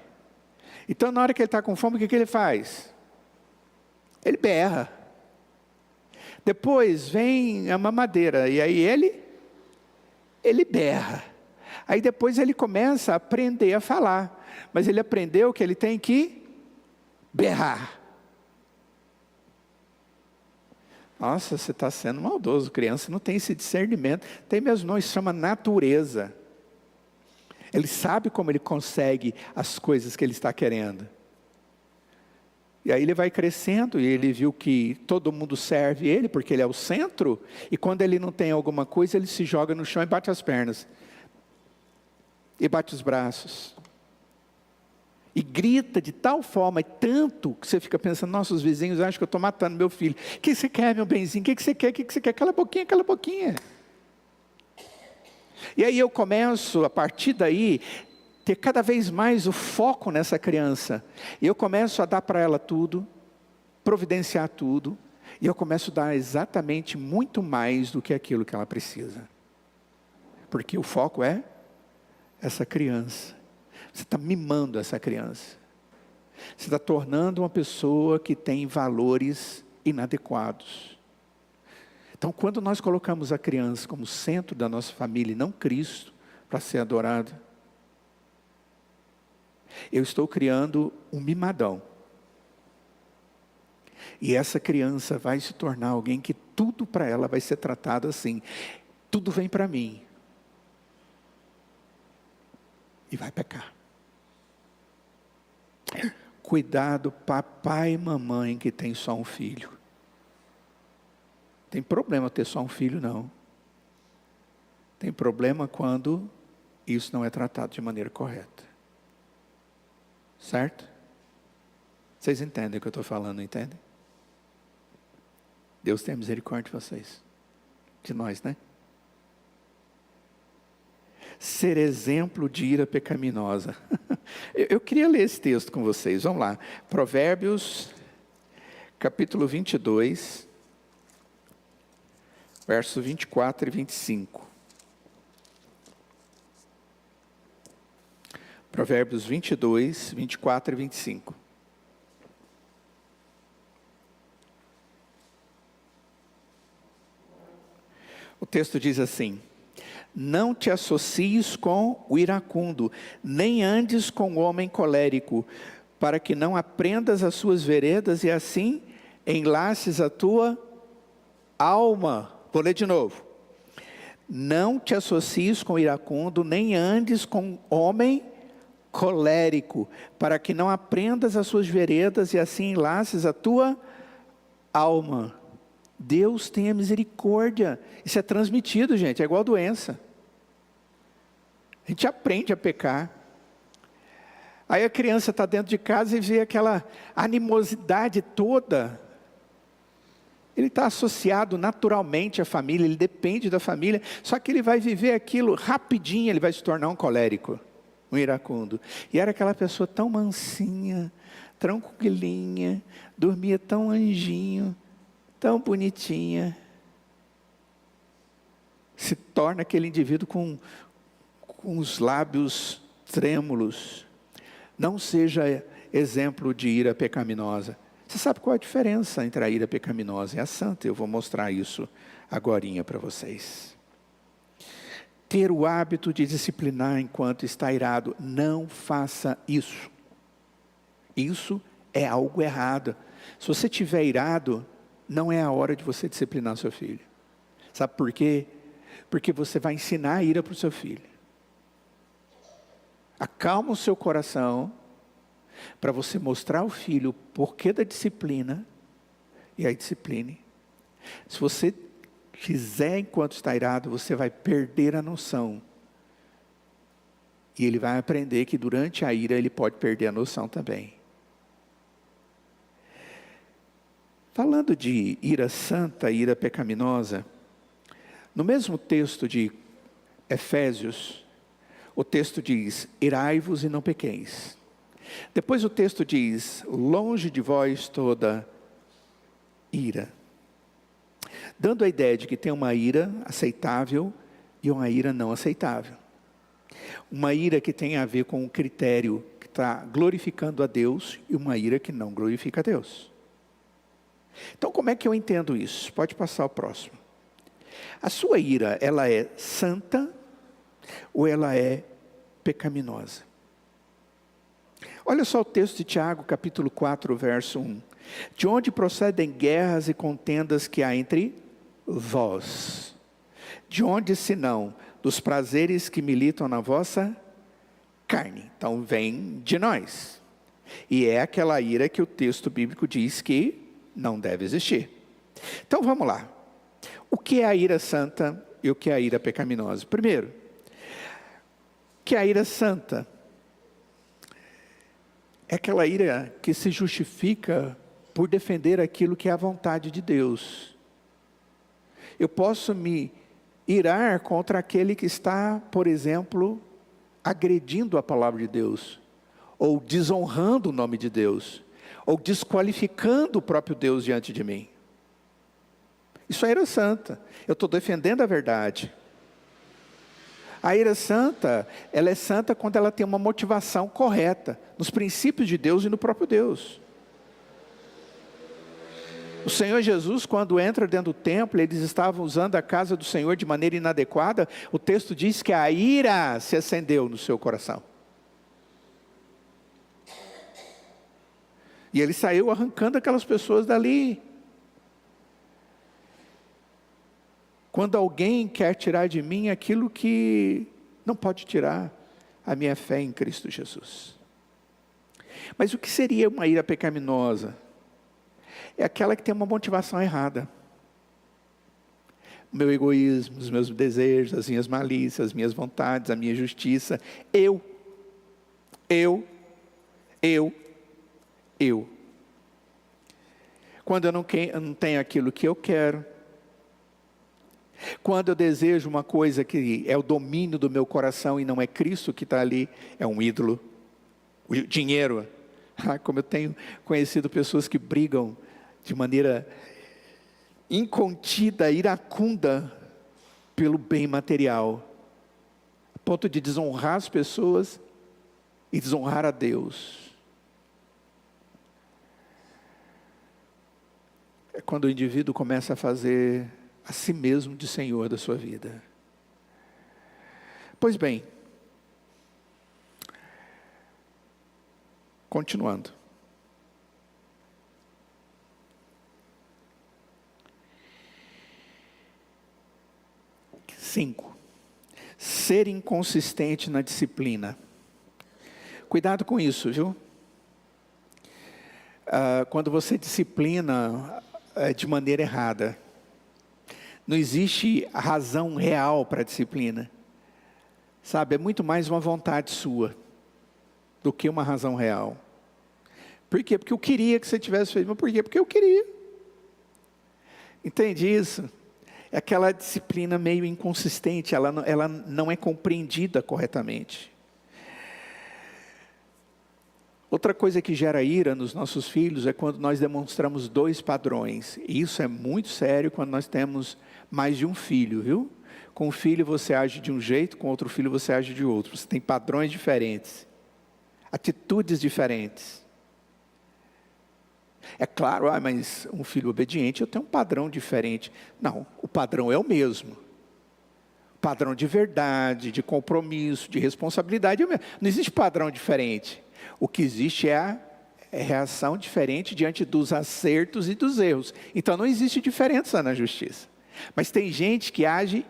Então na hora que ele está com fome, o que ele faz? Ele berra. Depois vem a mamadeira, e aí ele berra. Aí depois ele começa a aprender a falar. Mas ele aprendeu que ele tem que berrar. Nossa, você está sendo maldoso, criança não tem esse discernimento. Tem mesmo não, isso chama natureza. Ele sabe como ele consegue as coisas que ele está querendo. E aí ele vai crescendo e ele viu que todo mundo serve ele, porque ele é o centro. E quando ele não tem alguma coisa, ele se joga no chão e bate as pernas. E bate os braços. E grita de tal forma, e tanto, que você fica pensando, nossa, os vizinhos acham que eu estou matando meu filho. O que você quer, meu benzinho? O que você quer? O que você quer? Cala a boquinha, cala a boquinha. E aí eu começo, a partir daí, ter cada vez mais o foco nessa criança. E eu começo a dar para ela tudo, providenciar tudo. E eu começo a dar exatamente muito mais do que aquilo que ela precisa. Porque o foco é essa criança. Você está mimando essa criança. Você está tornando uma pessoa que tem valores inadequados. Então, quando nós colocamos a criança como centro da nossa família, e não Cristo, para ser adorado, eu estou criando um mimadão. E essa criança vai se tornar alguém que tudo para ela vai ser tratado assim. Tudo vem para mim. E vai pecar. Cuidado, papai e mamãe que tem só um filho. Tem problema ter só um filho, não. Tem problema quando isso não é tratado de maneira correta. Certo? Vocês entendem o que eu estou falando, entendem? Deus tem misericórdia de vocês. De nós, né? Ser exemplo de ira pecaminosa. Eu queria ler esse texto com vocês. Vamos lá. Provérbios, capítulo 22, versos 24 e 25. Provérbios 22, 24 e 25. O texto diz assim: não te associes com o iracundo, nem andes com o homem colérico, para que não aprendas as suas veredas e assim enlaces a tua alma. Vou ler de novo. Não te associes com o iracundo, nem andes com o homem colérico, para que não aprendas as suas veredas e assim enlaces a tua alma. Deus tenha misericórdia. Isso é transmitido, gente, é igual doença. A gente aprende a pecar. Aí a criança está dentro de casa e vê aquela animosidade toda. Ele está associado naturalmente à família, ele depende da família, só que ele vai viver aquilo rapidinho, ele vai se tornar um colérico, um iracundo. E era aquela pessoa tão mansinha, tranquilinha, dormia tão anjinho, tão bonitinha, se torna aquele indivíduo com os lábios trêmulos. Não seja exemplo de ira pecaminosa. Você sabe qual é a diferença entre a ira pecaminosa e a santa? Eu vou mostrar isso agorinha para vocês. Ter o hábito de disciplinar enquanto está irado, não faça isso. Isso é algo errado. Se você estiver irado, não é a hora de você disciplinar seu filho. Sabe por quê? Porque você vai ensinar a ira para o seu filho. Acalma o seu coração, para você mostrar ao filho o porquê da disciplina, e aí discipline. Se você fizer enquanto está irado, você vai perder a noção. E ele vai aprender que durante a ira ele pode perder a noção também. Falando de ira santa e ira pecaminosa, no mesmo texto de Efésios, o texto diz: irai-vos e não pequeis. Depois o texto diz: longe de vós toda ira. Dando a ideia de que tem uma ira aceitável e uma ira não aceitável. Uma ira que tem a ver com um critério que está glorificando a Deus e uma ira que não glorifica a Deus. Então, como é que eu entendo isso? Pode passar ao próximo. A sua ira, ela é santa ou ela é pecaminosa? Olha só o texto de Tiago, capítulo 4, verso 1. De onde procedem guerras e contendas que há entre vós? De onde, senão, dos prazeres que militam na vossa carne. Então vem de nós. E é aquela ira que o texto bíblico diz que não deve existir. Então vamos lá. O que é a ira santa e o que é a ira pecaminosa? Primeiro, o que é a ira santa? É aquela ira que se justifica por defender aquilo que é a vontade de Deus. Eu posso me irar contra aquele que está, por exemplo, agredindo a palavra de Deus, ou desonrando o nome de Deus, ou desqualificando o próprio Deus diante de mim. Isso é ira santa. Eu estou defendendo a verdade. A ira santa, ela é santa quando ela tem uma motivação correta, nos princípios de Deus e no próprio Deus. O Senhor Jesus, quando entra dentro do templo, eles estavam usando a casa do Senhor de maneira inadequada, o texto diz que a ira se acendeu no seu coração. E ele saiu arrancando aquelas pessoas dali. Quando alguém quer tirar de mim aquilo que não pode tirar, a minha fé em Cristo Jesus. Mas o que seria uma ira pecaminosa? É aquela que tem uma motivação errada. O meu egoísmo, os meus desejos, as minhas malícias, as minhas vontades, a minha justiça. Eu. Quando eu não tenho aquilo que eu quero. Quando eu desejo uma coisa que é o domínio do meu coração e não é Cristo que está ali, é um ídolo. O dinheiro. Como eu tenho conhecido pessoas que brigam de maneira incontida, iracunda, pelo bem material, a ponto de desonrar as pessoas e desonrar a Deus. É quando o indivíduo começa a fazer a si mesmo de Senhor da sua vida. Pois bem, continuando. Cinco, ser inconsistente na disciplina. Cuidado com isso, viu? Quando você disciplina de maneira errada, não existe razão real para a disciplina. Sabe, é muito mais uma vontade sua do que uma razão real. Por quê? Porque eu queria que você tivesse feito. Mas por quê? Porque eu queria. Entende isso? É aquela disciplina meio inconsistente, ela não é compreendida corretamente. Outra coisa que gera ira nos nossos filhos é quando nós demonstramos dois padrões. E isso é muito sério quando nós temos mais de um filho, viu? Com um filho você age de um jeito, com outro filho você age de outro. Você tem padrões diferentes, atitudes diferentes. É claro, mas um filho obediente, eu tenho um padrão diferente. Não, o padrão é o mesmo. Padrão de verdade, de compromisso, de responsabilidade é o mesmo. Não existe padrão diferente. O que existe é a reação diferente diante dos acertos e dos erros. Então não existe diferença na justiça. Mas tem gente que age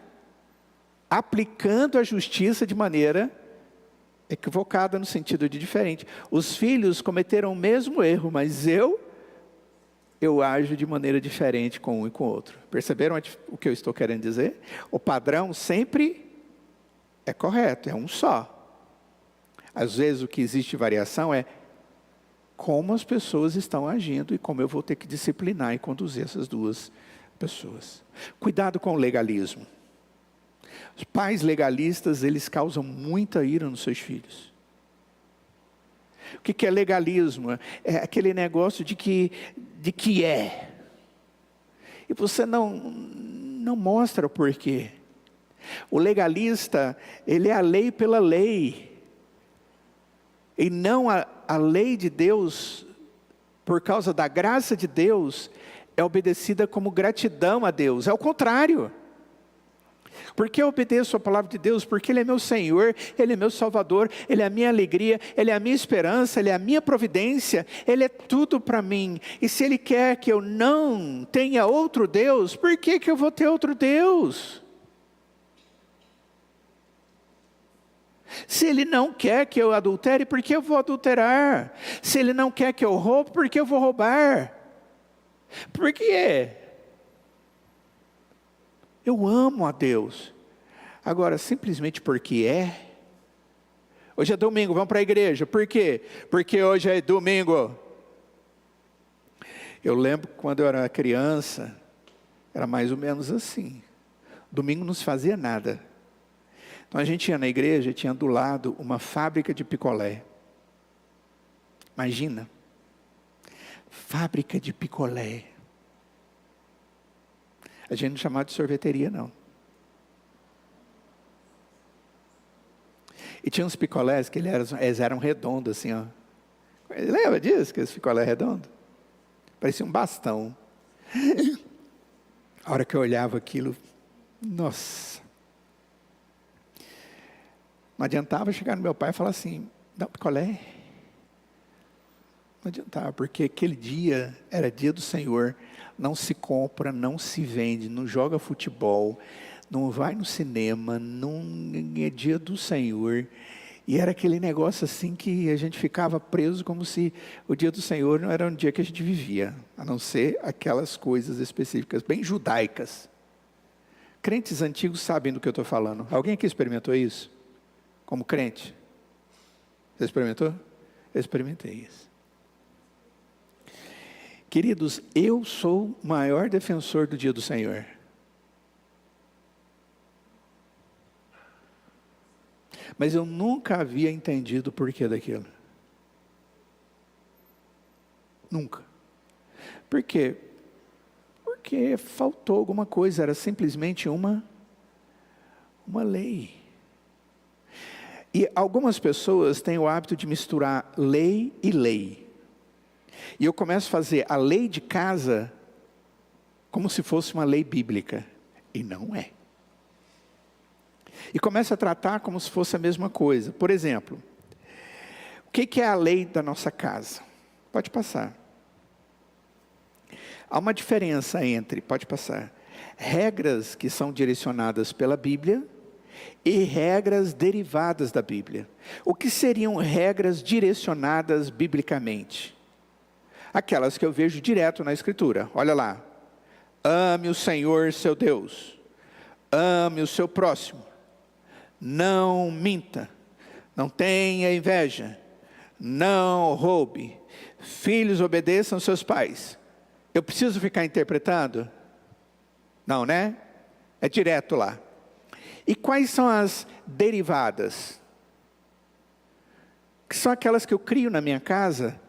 aplicando a justiça de maneira equivocada no sentido de diferente. Os filhos cometeram o mesmo erro, mas eu ajo de maneira diferente com um e com o outro. Perceberam o que eu estou querendo dizer? O padrão sempre é correto, é um só. Às vezes o que existe variação é como as pessoas estão agindo e como eu vou ter que disciplinar e conduzir essas duas pessoas. Cuidado com o legalismo. Os pais legalistas, eles causam muita ira nos seus filhos. O que é legalismo? É aquele negócio de que é. E você não mostra o porquê. O legalista, ele é a lei pela lei. E não a lei de Deus, por causa da graça de Deus, é obedecida como gratidão a Deus. É o contrário. Porque eu obedeço a palavra de Deus? Porque Ele é meu Senhor, Ele é meu Salvador, Ele é a minha alegria, Ele é a minha esperança, Ele é a minha providência, Ele é tudo para mim. E se Ele quer que eu não tenha outro Deus, por que eu vou ter outro Deus? Se Ele não quer que eu adultere, por que eu vou adulterar? Se Ele não quer que eu roube, por que eu vou roubar? Por quê? Eu amo a Deus. Agora, simplesmente porque é. Hoje é domingo, vamos para a igreja. Por quê? Porque hoje é domingo. Eu lembro quando eu era criança, era mais ou menos assim. Domingo não se fazia nada. Então a gente ia na igreja e tinha do lado uma fábrica de picolé. Imagina. Fábrica de picolé. A gente não chamava de sorveteria, não. E tinha uns picolés que eles eram redondos, assim, ó. Lembra disso, que esse picolé redondo? Parecia um bastão. A hora que eu olhava aquilo, nossa. Não adiantava chegar no meu pai e falar assim, dá um picolé. Não adiantava, porque aquele dia era dia do Senhor. Não se compra, não se vende, não joga futebol, não vai no cinema, não é dia do Senhor. E era aquele negócio assim que a gente ficava preso como se o dia do Senhor não era um dia que a gente vivia, a não ser aquelas coisas específicas, bem judaicas. Crentes antigos sabem do que eu estou falando. Alguém aqui experimentou isso? Como crente? Você experimentou? Eu experimentei isso. Queridos, eu sou o maior defensor do dia do Senhor. Mas eu nunca havia entendido o porquê daquilo. Nunca. Por quê? Porque faltou alguma coisa, era simplesmente uma lei. E algumas pessoas têm o hábito de misturar lei e lei. E eu começo a fazer a lei de casa como se fosse uma lei bíblica. E não é. E começo a tratar como se fosse a mesma coisa. Por exemplo, o que é a lei da nossa casa? Pode passar. Há uma diferença entre, pode passar, regras que são direcionadas pela Bíblia e regras derivadas da Bíblia. O que seriam regras direcionadas biblicamente? Aquelas que eu vejo direto na Escritura. Olha lá. Ame o Senhor seu Deus. Ame o seu próximo. Não minta. Não tenha inveja. Não roube. Filhos, obedeçam seus pais. Eu preciso ficar interpretando? Não, né? É direto lá. E quais são as derivadas? Que são aquelas que eu crio na minha casa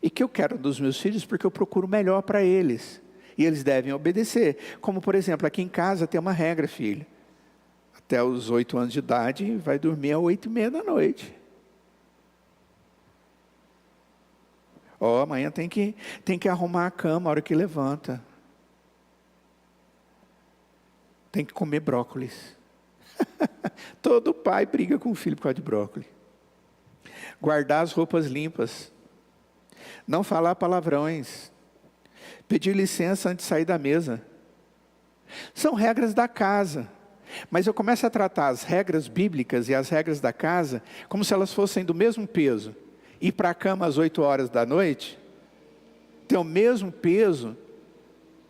e que eu quero dos meus filhos porque eu procuro o melhor para eles. E eles devem obedecer. Como, por exemplo, aqui em casa tem uma regra, filho. Até os 8 anos de idade, vai dormir às 8:30 da noite. Amanhã tem que arrumar a cama a hora que levanta. Tem que comer brócolis. Todo pai briga com o filho por causa de brócolis. Guardar as roupas limpas. Não falar palavrões. Pedir licença antes de sair da mesa. São regras da casa. Mas eu começo a tratar as regras bíblicas e as regras da casa como se elas fossem do mesmo peso. Ir para a cama às 8 horas da noite tem o mesmo peso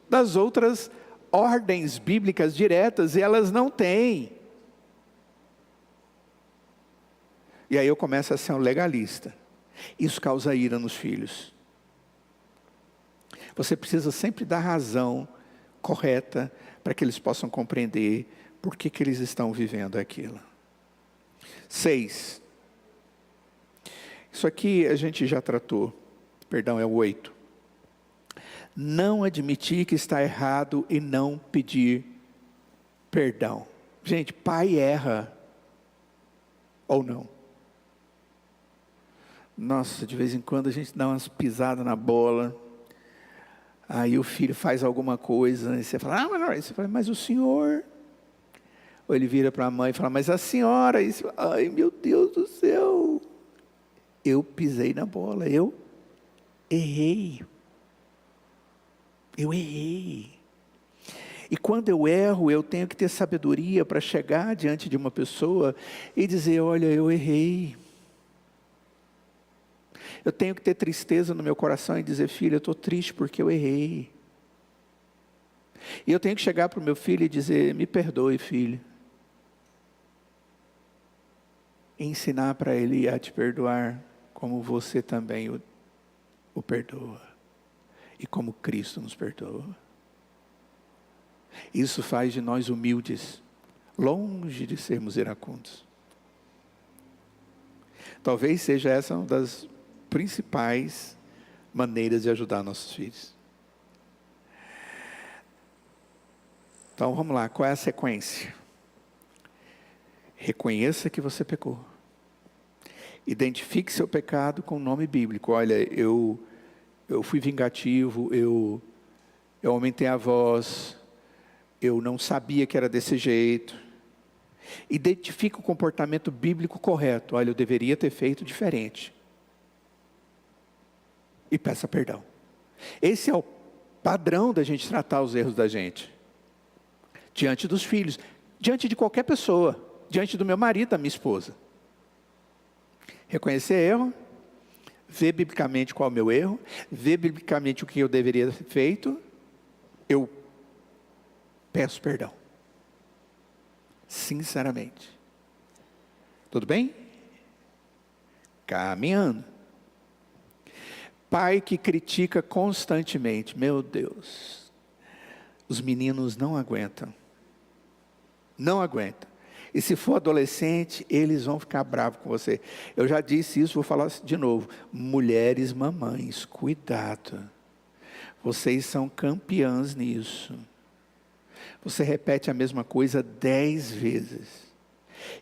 das outras ordens bíblicas diretas, e elas não têm. E aí eu começo a ser um legalista. Isso causa ira nos filhos. Você precisa sempre dar razão correta para que eles possam compreender por que eles estão vivendo aquilo. 6. Isso aqui a gente já tratou. Perdão, é o 8. Não admitir que está errado e não pedir perdão. Gente, pai erra. Ou não? Nossa, de vez em quando a gente dá umas pisadas na bola. Aí o filho faz alguma coisa. E você fala, mas o senhor... Ou ele vira para a mãe e fala, mas a senhora... E você fala, ai, meu Deus do céu... Eu pisei na bola, eu errei. Eu errei. E quando eu erro, eu tenho que ter sabedoria para chegar diante de uma pessoa e dizer: olha, eu errei. Eu tenho que ter tristeza no meu coração e dizer: filho, eu estou triste porque eu errei. E eu tenho que chegar para o meu filho e dizer: me perdoe, filho. E ensinar para ele a te perdoar como você também o perdoa. E como Cristo nos perdoa. Isso faz de nós humildes, longe de sermos iracundos. Talvez seja essa uma das principais maneiras de ajudar nossos filhos. Então vamos lá, qual é a sequência? Reconheça que você pecou. Identifique seu pecado com o nome bíblico. Olha, eu fui vingativo, eu aumentei a voz, eu não sabia que era desse jeito. Identifique o comportamento bíblico correto. Olha, eu deveria ter feito diferente. E peça perdão. Esse é o padrão da gente tratar os erros da gente. Diante dos filhos, diante de qualquer pessoa, diante do meu marido, da minha esposa. Reconhecer erro, ver biblicamente qual é o meu erro, ver biblicamente o que eu deveria ter feito, eu peço perdão. Sinceramente. Tudo bem? Caminhando. Pai que critica constantemente, meu Deus, os meninos não aguentam. Não aguentam. E se for adolescente, eles vão ficar bravos com você. Eu já disse isso, vou falar de novo. Mulheres, mamães, cuidado. Vocês são campeãs nisso. Você repete a mesma coisa 10 vezes.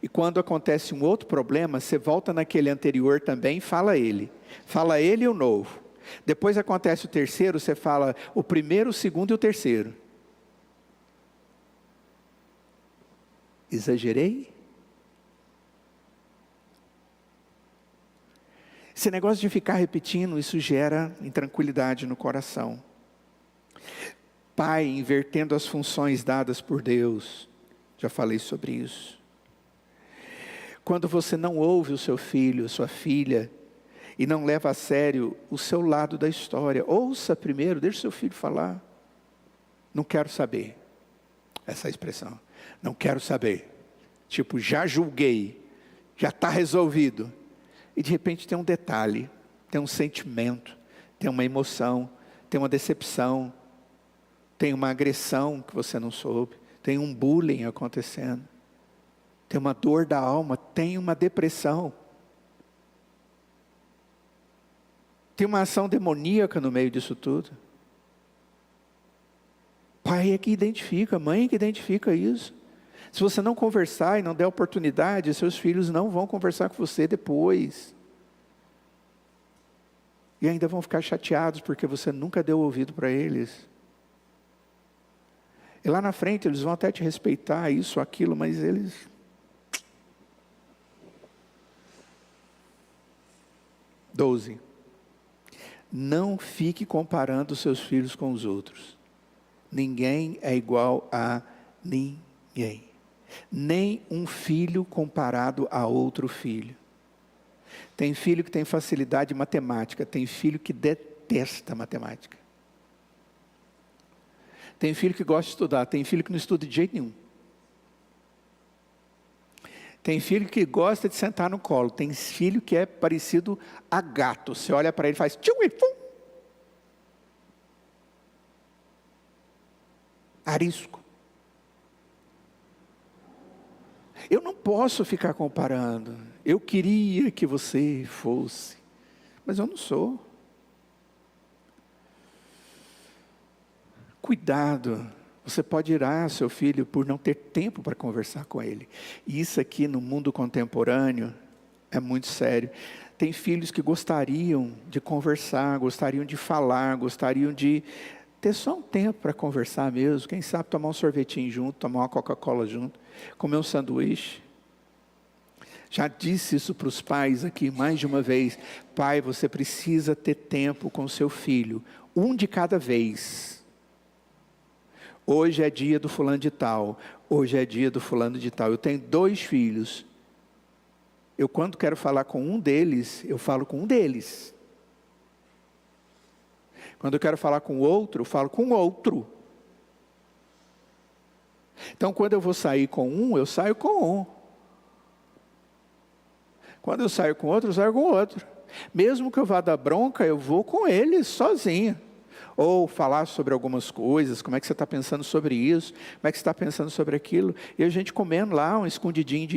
E quando acontece um outro problema, você volta naquele anterior também e fala ele. Fala ele e o novo. Depois acontece o terceiro, você fala o primeiro, o segundo e o terceiro. Exagerei? Esse negócio de ficar repetindo, isso gera intranquilidade no coração. Pai invertendo as funções dadas por Deus. Já falei sobre isso. Quando você não ouve o seu filho, a sua filha, e não leva a sério o seu lado da história. Ouça primeiro, deixa o seu filho falar. Não quero saber. Essa é a expressão. Não quero saber. Tipo, já julguei. Já está resolvido. E de repente tem um detalhe. Tem um sentimento. Tem uma emoção. Tem uma decepção. Tem uma agressão que você não soube. Tem um bullying acontecendo. Tem uma dor da alma. Tem uma depressão. Tem uma ação demoníaca no meio disso tudo. Pai é que identifica, mãe é que identifica isso. Se você não conversar e não der oportunidade, seus filhos não vão conversar com você depois. E ainda vão ficar chateados porque você nunca deu ouvido para eles. E lá na frente eles vão até te respeitar, isso, aquilo, mas eles... Doze. Não fique comparando seus filhos com os outros. Ninguém é igual a ninguém. Nem um filho comparado a outro filho. Tem filho que tem facilidade em matemática. Tem filho que detesta matemática. Tem filho que gosta de estudar. Tem filho que não estuda de jeito nenhum. Tem filho que gosta de sentar no colo. Tem filho que é parecido a gato. Você olha para ele e faz... Tchum, e pum. Arisco. Eu não posso ficar comparando. Eu queria que você fosse, mas eu não sou. Cuidado. Você pode irar seu filho por não ter tempo para conversar com ele. E isso aqui no mundo contemporâneo é muito sério. Tem filhos que gostariam de conversar, gostariam de falar, gostariam de ter só um tempo para conversar mesmo. Quem sabe tomar um sorvetinho junto, tomar uma Coca-Cola junto, comer um sanduíche. Já disse isso para os pais aqui mais de uma vez. Pai, você precisa ter tempo com seu filho. Um de cada vez. Hoje é dia do fulano de tal. Hoje é dia do fulano de tal. Eu tenho 2 filhos. Eu, quando quero falar com um deles, eu falo com um deles. Quando eu quero falar com o outro, eu falo com o outro. Então, quando eu vou sair com um, eu saio com um. Quando eu saio com outro, eu saio com outro. Mesmo que eu vá dar bronca, eu vou com ele sozinho. Ou falar sobre algumas coisas, como é que você está pensando sobre isso, como é que você está pensando sobre aquilo. E a gente comendo lá um escondidinho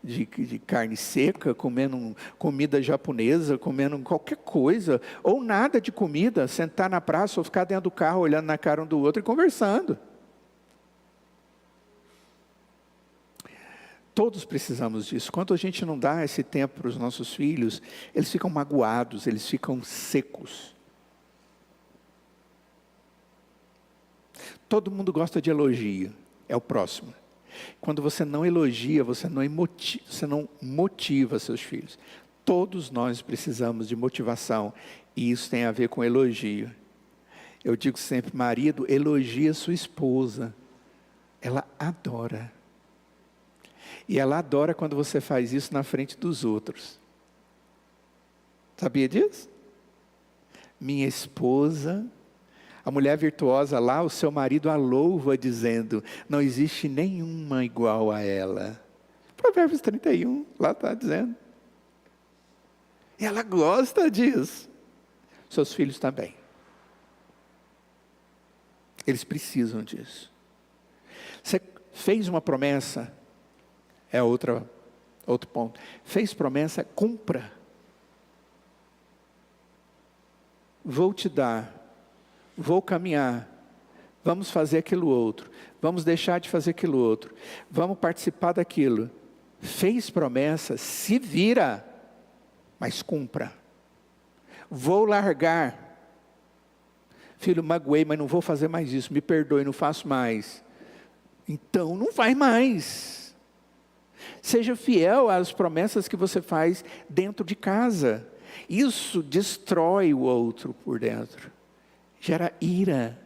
de carne seca, comendo comida japonesa, comendo qualquer coisa. Ou nada de comida, sentar na praça ou ficar dentro do carro olhando na cara um do outro e conversando. Todos precisamos disso. Quando a gente não dá esse tempo para os nossos filhos, eles ficam magoados, eles ficam secos. Todo mundo gosta de elogio, é o próximo. Quando você não elogia, você não motiva seus filhos. Todos nós precisamos de motivação, e isso tem a ver com elogio. Eu digo sempre, marido, elogia sua esposa. Ela adora. E ela adora quando você faz isso na frente dos outros. Sabia disso? Minha esposa, a mulher virtuosa lá, o seu marido a louva dizendo, não existe nenhuma igual a ela. Provérbios 31, lá está dizendo. E ela gosta disso. Seus filhos também. Eles precisam disso. Você fez uma promessa, é outro ponto. Fez promessa, cumpra. Vou te dar, vou caminhar, vamos fazer aquilo outro, vamos deixar de fazer aquilo outro, vamos participar daquilo. Fez promessa, se vira, mas cumpra. Vou largar. Filho, magoei, mas não vou fazer mais isso, me perdoe, não faço mais. Então não faz mais. Seja fiel às promessas que você faz dentro de casa. Isso destrói o outro por dentro. Gera ira,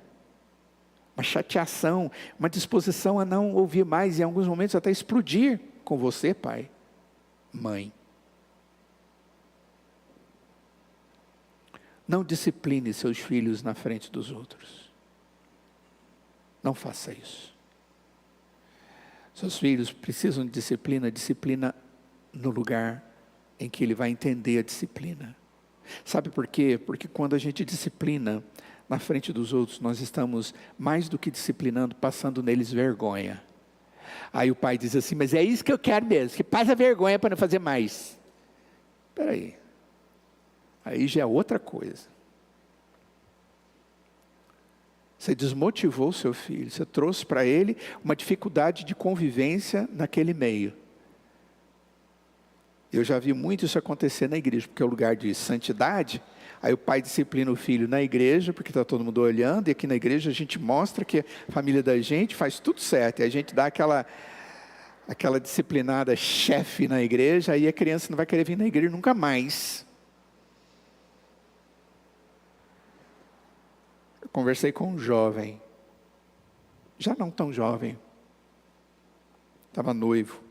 uma chateação, uma disposição a não ouvir mais, e em alguns momentos até explodir com você, pai, mãe. Não discipline seus filhos na frente dos outros. Não faça isso. Seus filhos precisam de disciplina, disciplina no lugar em que ele vai entender a disciplina. Sabe por quê? Porque quando a gente disciplina na frente dos outros, nós estamos mais do que disciplinando, passando neles vergonha. Aí o pai diz assim, mas é isso que eu quero mesmo, que passa vergonha para não fazer mais. Espera aí já é outra coisa. Você desmotivou o seu filho, você trouxe para ele uma dificuldade de convivência naquele meio. Eu já vi muito isso acontecer na igreja, porque é o lugar de santidade. Aí o pai disciplina o filho na igreja, porque está todo mundo olhando, e aqui na igreja a gente mostra que a família da gente faz tudo certo, e a gente dá aquela disciplinada chefe na igreja, aí a criança não vai querer vir na igreja nunca mais. Eu conversei com um jovem, já não tão jovem, estava noivo,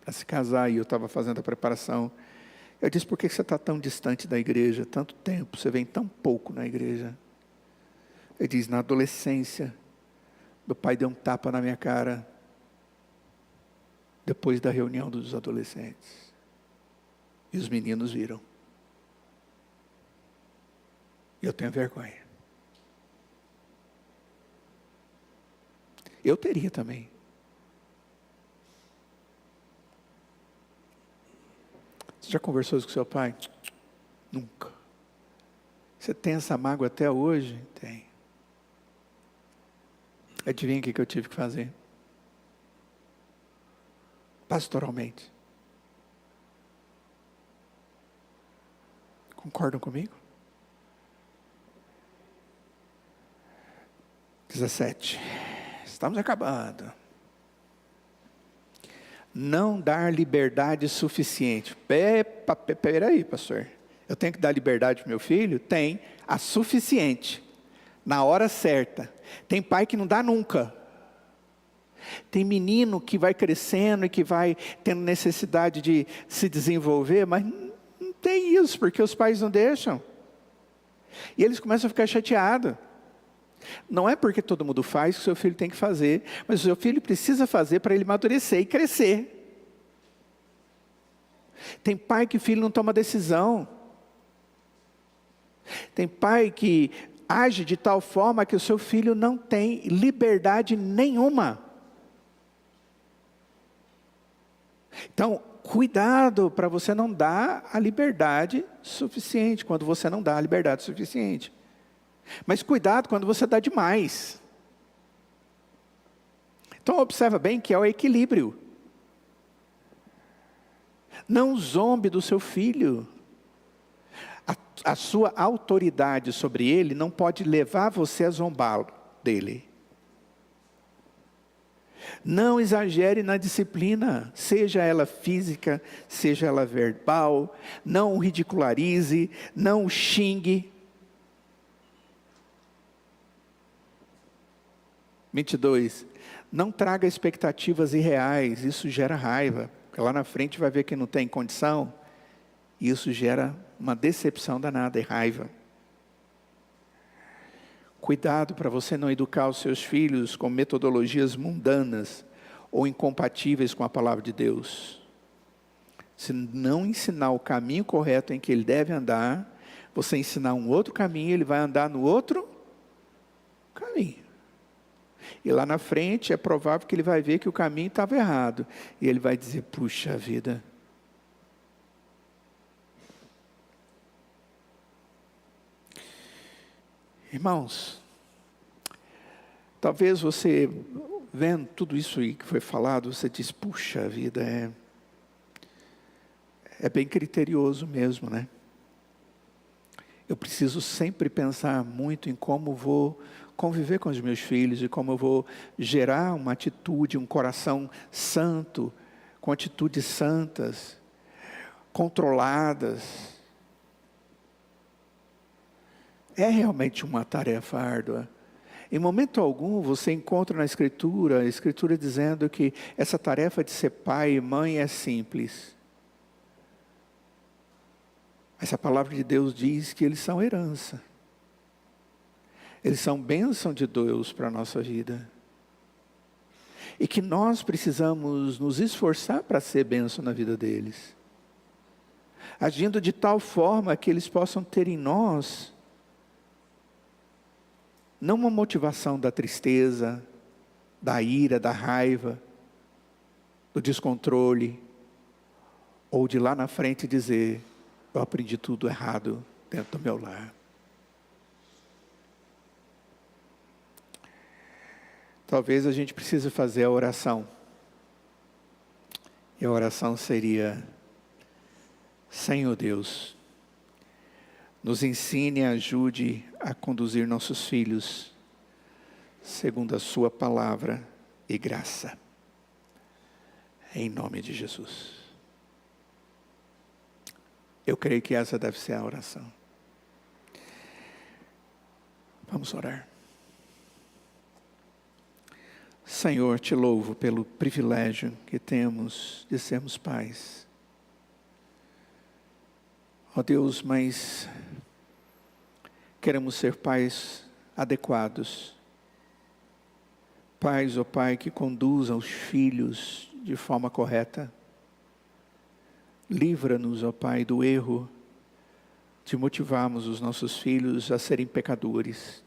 para se casar, e eu estava fazendo a preparação. Eu disse, por que você está tão distante da igreja, tanto tempo, você vem tão pouco na igreja? Ele diz, na adolescência, meu pai deu um tapa na minha cara, depois da reunião dos adolescentes, e os meninos viram, e eu tenho vergonha. Eu teria também. Você já conversou isso com seu pai? Nunca. Você tem essa mágoa até hoje? Tem. Adivinha o que eu tive que fazer? Pastoralmente. Concordam comigo? 17. Estamos acabando. Não dar liberdade suficiente. Peraí, pastor. Eu tenho que dar liberdade para meu filho? Tem. A suficiente. Na hora certa. Tem pai que não dá nunca. Tem menino que vai crescendo e que vai tendo necessidade de se desenvolver, mas não tem isso, porque os pais não deixam. E eles começam a ficar chateados. Não é porque todo mundo faz que o seu filho tem que fazer, mas o seu filho precisa fazer para ele amadurecer e crescer. Tem pai que o filho não toma decisão. Tem pai que age de tal forma que o seu filho não tem liberdade nenhuma. Então, cuidado para você não dar a liberdade suficiente, quando você não dá a liberdade suficiente. Mas cuidado quando você dá demais. Então observa bem que é o equilíbrio. Não zombe do seu filho. A sua autoridade sobre ele não pode levar você a zombá-lo dele. Não exagere na disciplina, seja ela física, seja ela verbal. Não o ridicularize, não o xingue. 22. Não traga expectativas irreais, isso gera raiva. Porque lá na frente vai ver que não tem condição. E isso gera uma decepção danada e raiva. Cuidado para você não educar os seus filhos com metodologias mundanas ou incompatíveis com a palavra de Deus. Se não ensinar o caminho correto em que ele deve andar, você ensinar um outro caminho, ele vai andar no outro caminho. E lá na frente é provável que ele vai ver que o caminho estava errado. E ele vai dizer, puxa vida. Irmãos, talvez você, vendo tudo isso aí que foi falado, você diz, puxa vida, é bem criterioso mesmo, né? Eu preciso sempre pensar muito em como vou conviver com os meus filhos e como eu vou gerar uma atitude, um coração santo, com atitudes santas, controladas. É realmente uma tarefa árdua. Em momento algum você encontra na Escritura, a Escritura dizendo que essa tarefa de ser pai e mãe é simples. Essa palavra de Deus diz que eles são herança. Eles são bênção de Deus para a nossa vida. E que nós precisamos nos esforçar para ser bênção na vida deles. Agindo de tal forma que eles possam ter em nós, não uma motivação da tristeza, da ira, da raiva, do descontrole, ou de lá na frente dizer, eu aprendi tudo errado dentro do meu lar. Talvez a gente precise fazer a oração. E a oração seria, Senhor Deus, nos ensine e ajude a conduzir nossos filhos segundo a sua palavra e graça. Em nome de Jesus. Eu creio que essa deve ser a oração. Vamos orar. Senhor, te louvo pelo privilégio que temos de sermos pais. Ó Deus, mas queremos ser pais adequados. Pais, ó Pai, que conduzam os filhos de forma correta. Livra-nos, ó Pai, do erro de motivarmos os nossos filhos a serem pecadores.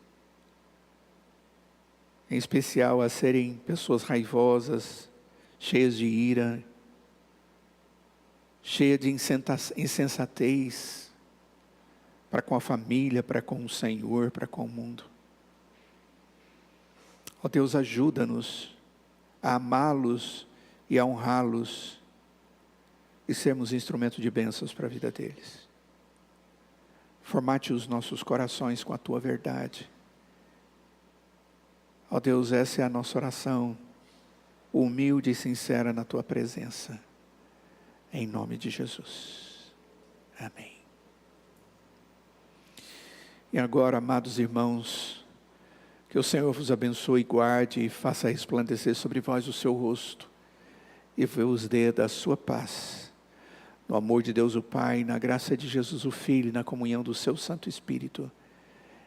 Em especial a serem pessoas raivosas, cheias de ira, cheias de insensatez, para com a família, para com o Senhor, para com o mundo. Ó Deus, ajuda-nos a amá-los e a honrá-los e sermos instrumento de bênçãos para a vida deles. Formate os nossos corações com a Tua verdade. Ó Deus, essa é a nossa oração, humilde e sincera na Tua presença. Em nome de Jesus. Amém. E agora, amados irmãos, Que o Senhor vos abençoe, guarde e faça resplandecer sobre vós o seu rosto e vos dê da sua paz. No amor de Deus o Pai, na graça de Jesus o Filho e na comunhão do seu Santo Espírito.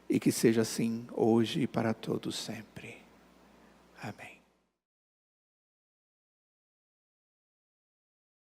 E que seja assim hoje e para todos sempre. Amém.